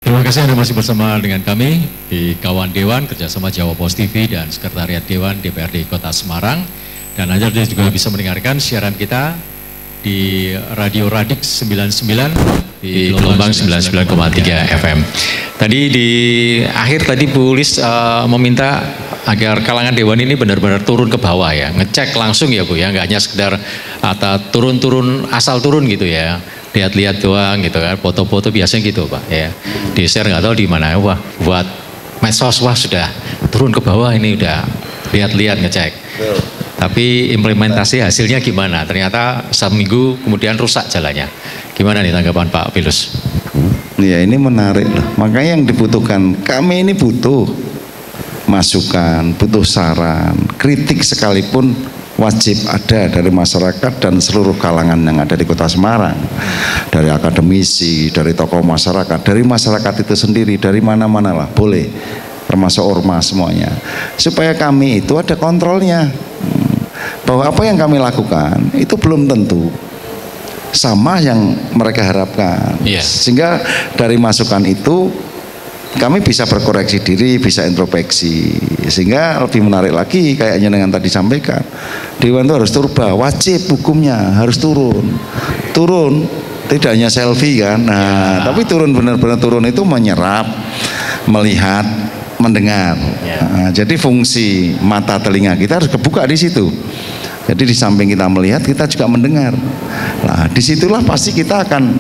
Terima kasih Anda masih bersama dengan kami di Kawan Dewan kerjasama Jawa Post TV dan Sekretariat Dewan DPRD Kota Semarang. Dan Anda juga bisa mendengarkan siaran kita di Radio Radix 99 di gelombang 99,3 FM. Tadi di akhir tadi Bu Lis meminta agar kalangan Dewan ini benar-benar turun ke bawah ya, ngecek langsung ya Bu ya, nggak hanya sekedar turun-turun asal turun gitu ya. Lihat-lihat doang gitu kan, foto-foto biasanya gitu Pak ya. Di share nggak tahu di mana, wah buat medsos, wah sudah turun ke bawah ini udah lihat-lihat ngecek. Tapi implementasi hasilnya gimana? Ternyata seminggu kemudian rusak jalannya. Gimana nih tanggapan Pak Bilus? Ya ini menarik loh. Makanya yang dibutuhkan, kami ini butuh masukan, butuh saran, kritik sekalipun wajib ada dari masyarakat dan seluruh kalangan yang ada di Kota Semarang, dari akademisi, dari tokoh masyarakat, dari masyarakat itu sendiri, dari mana-mana lah boleh, termasuk ormas semuanya, supaya kami itu ada kontrolnya, bahwa apa yang kami lakukan itu belum tentu sama yang mereka harapkan, sehingga dari masukan itu kami bisa berkoreksi diri, bisa introspeksi, sehingga lebih menarik lagi kayaknya dengan tadi sampaikan, Dewan itu harus turba, wajib hukumnya harus turun, tidak hanya selfie kan, tapi turun benar-benar turun itu menyerap, melihat, mendengar, jadi fungsi mata telinga kita harus kebuka di situ. Jadi di samping kita melihat, kita juga mendengar. Nah, disitulah pasti kita akan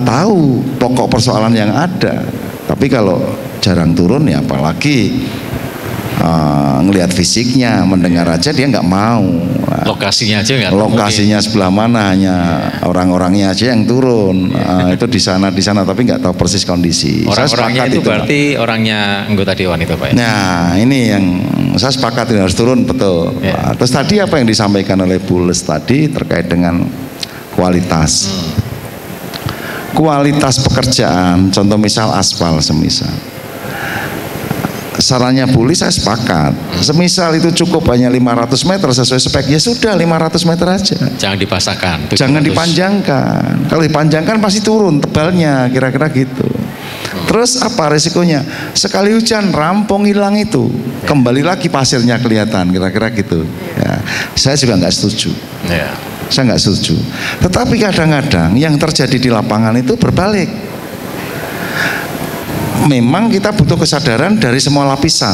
tahu pokok persoalan yang ada. Tapi kalau jarang turun ya, apalagi ngelihat fisiknya, mendengar aja dia nggak mau. Lokasinya aja nggak. Lokasinya sebelah mana, hanya orang-orangnya aja yang turun. Itu di sana, tapi nggak tahu persis kondisi. Orang-orangnya itu berarti orangnya anggota dewan itu, Pak. Nah, ini yang saya sepakat, ini harus turun, betul. Nah, terus tadi apa yang disampaikan oleh Bu Les tadi terkait dengan kualitas. Kualitas pekerjaan, contoh misal aspal semisal. Sarannya Bu Li saya sepakat. Semisal itu cukup hanya 500 meter sesuai spek, ya sudah 500 meter aja. Jangan dipasangkan. Jangan dipanjangkan. Kalau dipanjangkan pasti turun tebalnya, kira-kira gitu. Terus apa resikonya? Sekali hujan rampung hilang itu, kembali lagi pasirnya kelihatan, kira-kira gitu. Ya, saya juga nggak setuju. Saya nggak setuju. Tetapi kadang-kadang yang terjadi di lapangan itu berbalik. Memang kita butuh kesadaran dari semua lapisan,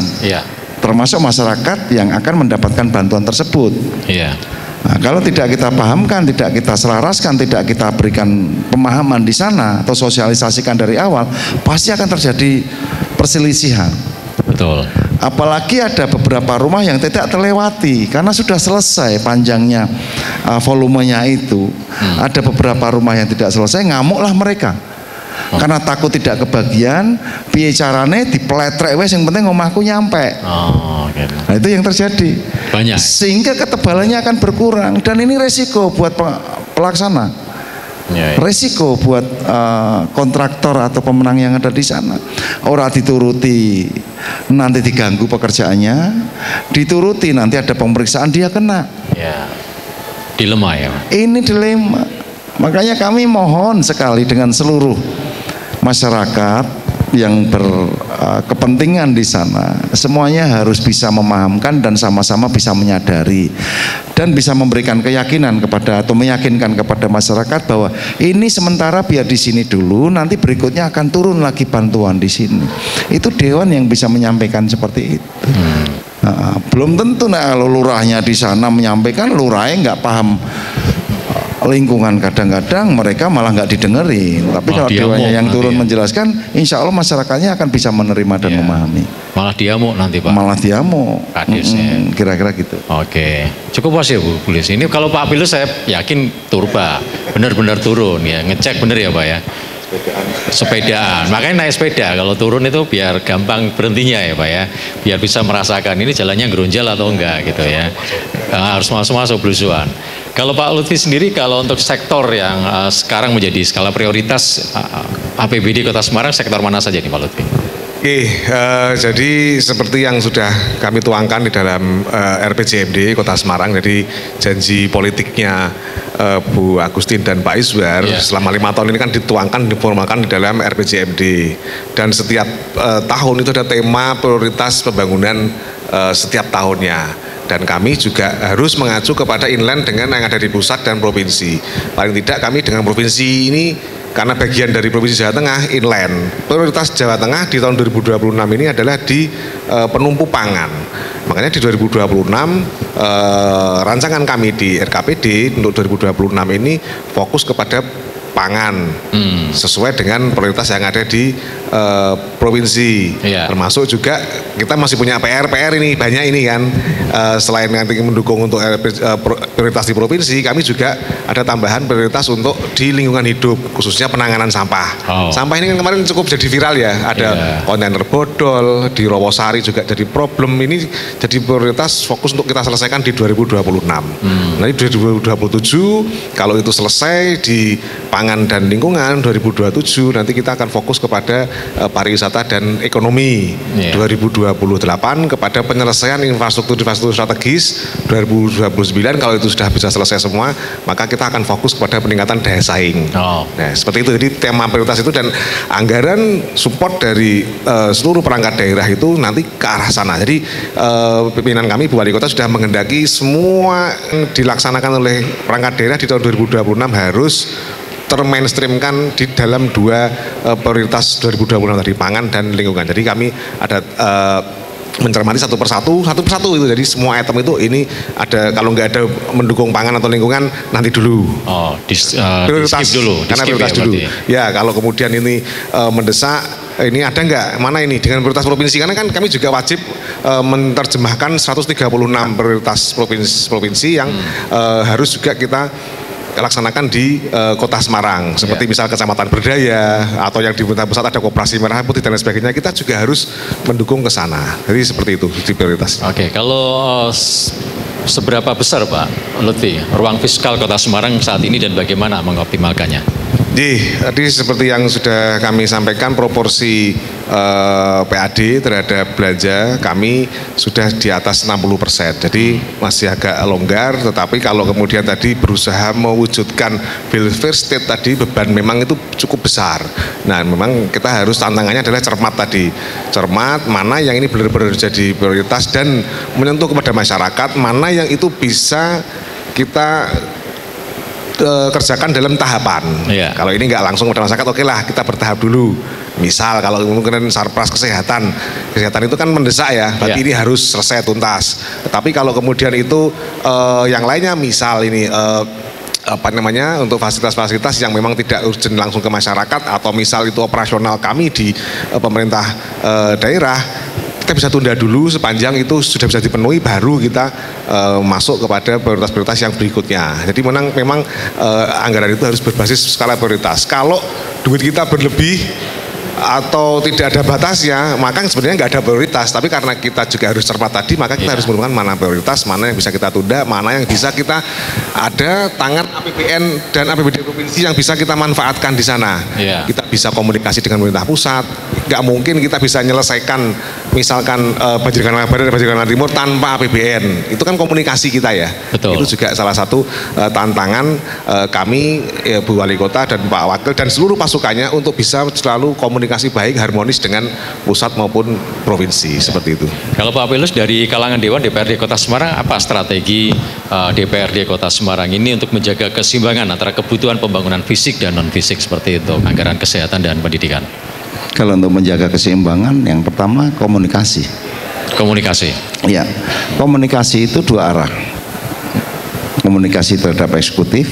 termasuk masyarakat yang akan mendapatkan bantuan tersebut. Nah, kalau tidak kita pahamkan, tidak kita selaraskan, tidak kita berikan pemahaman di sana atau sosialisasikan dari awal, pasti akan terjadi perselisihan. Betul. Apalagi ada beberapa rumah yang tidak terlewati karena sudah selesai panjangnya volumenya itu. Ada beberapa rumah yang tidak selesai, ngamuklah mereka. Karena takut tidak kebagian, piye carane dipletrek wes, yang penting omahku nyampe. Nah, itu yang terjadi. Banyak. Sehingga ketebalannya akan berkurang dan ini resiko buat pelaksana. Resiko buat kontraktor atau pemenang yang ada di sana. Orang dituruti nanti diganggu pekerjaannya, dituruti nanti ada pemeriksaan dia kena. Dilema ya. Ini dilema. Makanya kami mohon sekali dengan seluruh masyarakat yang berkepentingan di sana, semuanya harus bisa memahamkan dan sama-sama bisa menyadari dan bisa memberikan keyakinan kepada atau meyakinkan kepada masyarakat bahwa ini sementara biar di sini dulu, nanti berikutnya akan turun lagi bantuan di sini. Itu dewan yang bisa menyampaikan seperti itu. Belum tentu kalau lurahnya di sana menyampaikan, lurahnya nggak paham lingkungan, kadang-kadang mereka malah nggak didengerin. Tapi kalau dewannya yang turun menjelaskan, insya Allah masyarakatnya akan bisa menerima dan memahami. Malah diamuk nanti, Pak. Malah diamuk. Kira-kira gitu. Oke, cukup puas ya Bu Lis. Ini kalau Pak Pilus saya yakin turba, benar-benar turun ya, ngecek benar ya Pak ya. Sepedaan, makanya naik sepeda kalau turun itu biar gampang berhentinya ya Pak ya, biar bisa merasakan ini jalannya geronjal atau enggak gitu ya. Harus masuk belusuan. Kalau Pak Lutfi sendiri, kalau untuk sektor yang sekarang menjadi skala prioritas APBD Kota Semarang, sektor mana saja nih Pak Lutfi? Jadi seperti yang sudah kami tuangkan di dalam RPJMD Kota Semarang, jadi janji politiknya Bu Agustin dan Pak Iswar selama 5 tahun ini kan dituangkan, diformalkan di dalam RPJMD, dan setiap tahun itu ada tema prioritas pembangunan setiap tahunnya. Dan kami juga harus mengacu kepada inline dengan yang ada di pusat dan provinsi. Paling tidak kami dengan provinsi ini, karena bagian dari Provinsi Jawa Tengah inline. Prioritas Jawa Tengah di tahun 2026 ini adalah di penumpu pangan. Makanya di 2026 rancangan kami di RKPD untuk 2026 ini fokus kepada pangan sesuai dengan prioritas yang ada di provinsi. Termasuk juga kita masih punya PR ini banyak ini kan, selain nanti mendukung untuk prioritas di provinsi, kami juga ada tambahan prioritas untuk di lingkungan hidup, khususnya penanganan sampah. Sampah ini kan kemarin cukup jadi viral ya, ada kontainer bodol di Rawasari juga jadi problem, ini jadi prioritas fokus untuk kita selesaikan di 2026. Nanti 2027 kalau itu selesai di pangan dan lingkungan, 2027 nanti kita akan fokus kepada pariwisata dan ekonomi. 2028 kepada penyelesaian infrastruktur strategis. 2029 kalau itu sudah bisa selesai semua, maka kita akan fokus kepada peningkatan daya saing. Nah, seperti itu. Jadi tema prioritas itu, dan anggaran support dari seluruh perangkat daerah itu nanti ke arah sana. Jadi pimpinan kami Bu Wali Kota sudah menghendaki semua yang dilaksanakan oleh perangkat daerah di tahun 2026 harus termainstreamkan di dalam dua prioritas 2026 tadi, pangan dan lingkungan. Jadi kami ada mencermati satu persatu itu. Jadi semua item itu ini ada, kalau nggak ada mendukung pangan atau lingkungan nanti dulu. Prioritas dulu, karena prioritas dulu. Ya, kalau kemudian ini mendesak ini ada nggak, mana ini dengan prioritas provinsi, karena kan kami juga wajib menerjemahkan 136 prioritas provinsi yang harus juga kita laksanakan di Kota Semarang, seperti misal Kecamatan Berdaya atau yang di pemerintah pusat ada Koperasi Merah Putih dan lain sebagainya, kita juga harus mendukung ke sana. Jadi seperti itu di prioritas. Oke, kalau seberapa besar Pak Lutfi ruang fiskal Kota Semarang saat ini dan bagaimana mengoptimalkannya? Tadi seperti yang sudah kami sampaikan, proporsi PAD terhadap belanja kami sudah di atas 60%. Jadi masih agak longgar, tetapi kalau kemudian tadi berusaha mewujudkan welfare state tadi, beban memang itu cukup besar. Nah, memang kita harus, tantangannya adalah cermat tadi. Cermat mana yang ini benar-benar jadi prioritas dan menyentuh kepada masyarakat, mana yang itu bisa kita kerjakan dalam tahapan. Kalau ini nggak langsung pada masyarakat, oke lah kita bertahap dulu. Misal kalau mungkin sarpras kesehatan itu kan mendesak ya, berarti ini harus selesai tuntas. Tetapi kalau kemudian itu yang lainnya, misal ini untuk fasilitas-fasilitas yang memang tidak urgent langsung ke masyarakat, atau misal itu operasional kami di pemerintah daerah, kita bisa tunda dulu sepanjang itu sudah bisa dipenuhi, baru kita masuk kepada prioritas-prioritas yang berikutnya. Jadi memang anggaran itu harus berbasis skala prioritas. Kalau duit kita berlebih atau tidak ada batasnya, maka sebenarnya nggak ada prioritas. Tapi karena kita juga harus cermat tadi, maka kita harus menentukan mana prioritas, mana yang bisa kita tunda, mana yang bisa kita ada tangan APBN dan APBD provinsi yang bisa kita manfaatkan di sana. Kita bisa komunikasi dengan pemerintah pusat. Nggak mungkin kita bisa menyelesaikan misalkan banjir kanal barat dan banjir kanal timur tanpa APBN. Itu kan komunikasi kita ya. Betul. Itu juga salah satu tantangan kami, Bu Wali Kota dan Pak Wakil dan seluruh pasukannya untuk bisa selalu komunikasi baik, harmonis dengan pusat maupun provinsi, seperti itu. Kalau Pak Apelus dari kalangan Dewan DPRD Kota Semarang, apa strategi DPRD Kota Semarang ini untuk menjaga keseimbangan antara kebutuhan pembangunan fisik dan non fisik seperti itu, anggaran kesehatan dan pendidikan? Kalau untuk menjaga keseimbangan, yang pertama komunikasi. Komunikasi. Ya, komunikasi itu dua arah. Komunikasi terhadap eksekutif,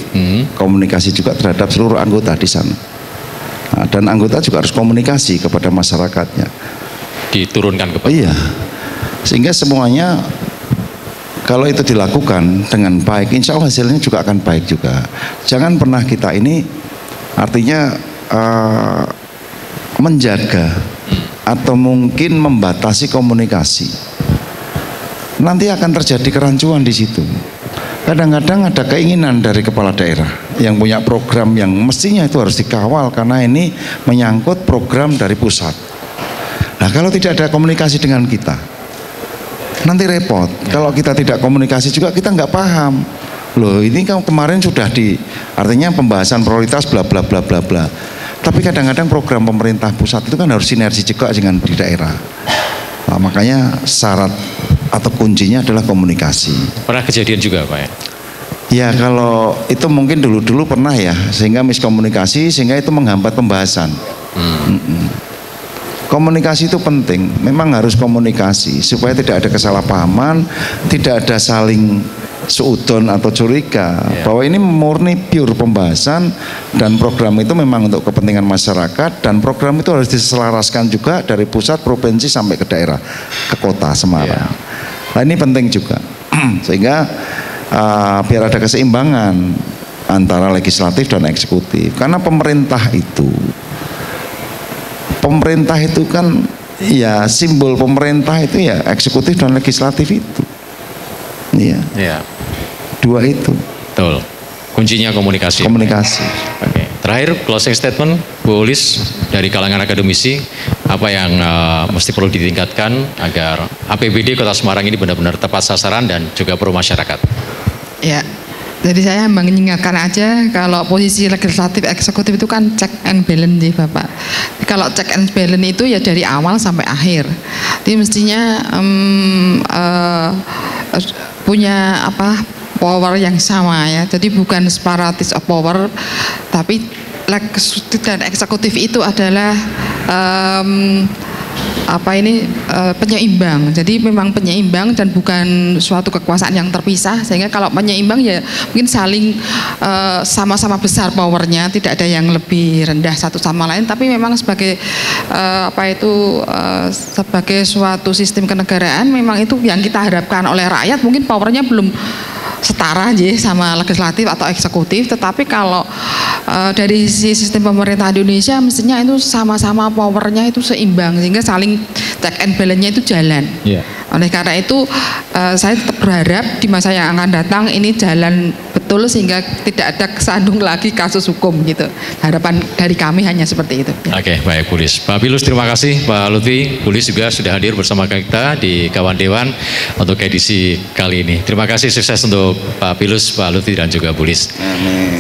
komunikasi juga terhadap seluruh anggota di sana. Nah, dan anggota juga harus komunikasi kepada masyarakatnya. Diturunkan kepada. Iya. Sehingga semuanya kalau itu dilakukan dengan baik, insya Allah hasilnya juga akan baik juga. Jangan pernah kita ini artinya menjaga atau mungkin membatasi komunikasi. Nanti akan terjadi kerancuan di situ. Kadang-kadang ada keinginan dari kepala daerah yang punya program yang mestinya itu harus dikawal karena ini menyangkut program dari pusat. Nah, kalau tidak ada komunikasi dengan kita, nanti repot. Kalau kita tidak komunikasi juga kita nggak paham. Loh, ini kan kemarin sudah artinya pembahasan prioritas bla bla bla bla bla. Tapi kadang-kadang program pemerintah pusat itu kan harus sinergi juga dengan di daerah. Nah, makanya syarat atau kuncinya adalah komunikasi. Pernah kejadian juga Pak ya? Ya, kalau itu mungkin dulu-dulu pernah ya, sehingga miskomunikasi sehingga itu menghambat pembahasan. Komunikasi itu penting, memang harus komunikasi supaya tidak ada kesalahpahaman, tidak ada saling seudon atau curiga bahwa ini murni pure pembahasan dan program itu memang untuk kepentingan masyarakat dan program itu harus diselaraskan juga dari pusat, provinsi sampai ke daerah, ke kota Semarang. Nah, ini penting juga sehingga biar ada keseimbangan antara legislatif dan eksekutif, karena pemerintah itu kan ya simbol pemerintah itu ya eksekutif dan legislatif itu. Iya. Dua itu. Betul. Kuncinya komunikasi. Komunikasi. Oke. Terakhir closing statement Bu Ulis dari kalangan akademisi, apa yang mesti perlu ditingkatkan agar APBD Kota Semarang ini benar-benar tepat sasaran dan juga pro masyarakat? Ya. Jadi saya mengingatkan aja kalau posisi legislatif eksekutif itu kan check and balance nih Bapak. Kalau check and balance itu ya dari awal sampai akhir. Jadi mestinya punya power yang sama ya. Jadi bukan separatis of power, tapi legislatif dan eksekutif itu adalah penyeimbang. Jadi memang penyeimbang dan bukan suatu kekuasaan yang terpisah, sehingga kalau penyeimbang ya mungkin saling sama-sama besar powernya, tidak ada yang lebih rendah satu sama lain, tapi memang sebagai sebagai suatu sistem kenegaraan memang itu yang kita harapkan oleh rakyat. Mungkin powernya belum setara aja sama legislatif atau eksekutif, tetapi kalau dari sistem pemerintahan di Indonesia mestinya itu sama-sama powernya itu seimbang, sehingga saling check and balance-nya itu jalan. Oleh karena itu saya tetap berharap di masa yang akan datang ini jalan betul, sehingga tidak ada kesandung lagi kasus hukum gitu. Harapan dari kami hanya seperti itu. Oke, baik Bu Lis. Pak Pilus terima kasih, Pak Lutfi. Bu Lis juga sudah hadir bersama kita di Kawan Dewan untuk edisi kali ini. Terima kasih, sukses untuk Pak Pilus, Pak Lutfi dan juga Bu Lis.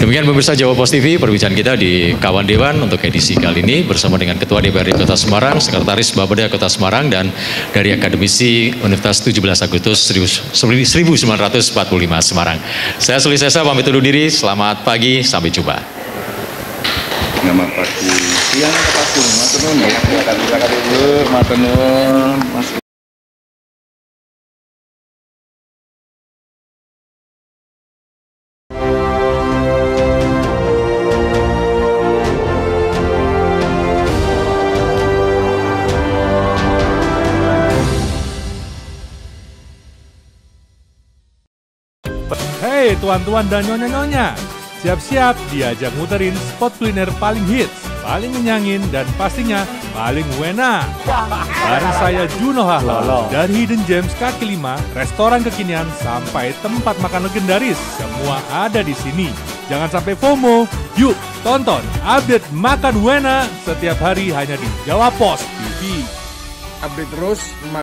Demikian pemirsa Jawa Post TV, perbincangan kita di Kawan Dewan untuk edisi kali ini bersama dengan Ketua DPRD Kota Semarang, Sekretaris Bapeda Kota Semarang, dan dari Akademisi Universitas 17 Agustus 1945 Semarang. Saya Suli Sesa pamit undur diri, selamat pagi, sampai jumpa. Selamat pagi, siang, pagi, matur. Hei tuan-tuan dan nyonya-nyonya, siap-siap diajak muterin spot kuliner paling hits, paling ngenyangin, dan pastinya paling wena. Bareng saya Juno Hahlo, dari Hidden Gems kaki 5, restoran kekinian sampai tempat makan legendaris, semua ada di sini. Jangan sampai FOMO, yuk tonton update makan wena setiap hari hanya di Jawa Post TV. Update terus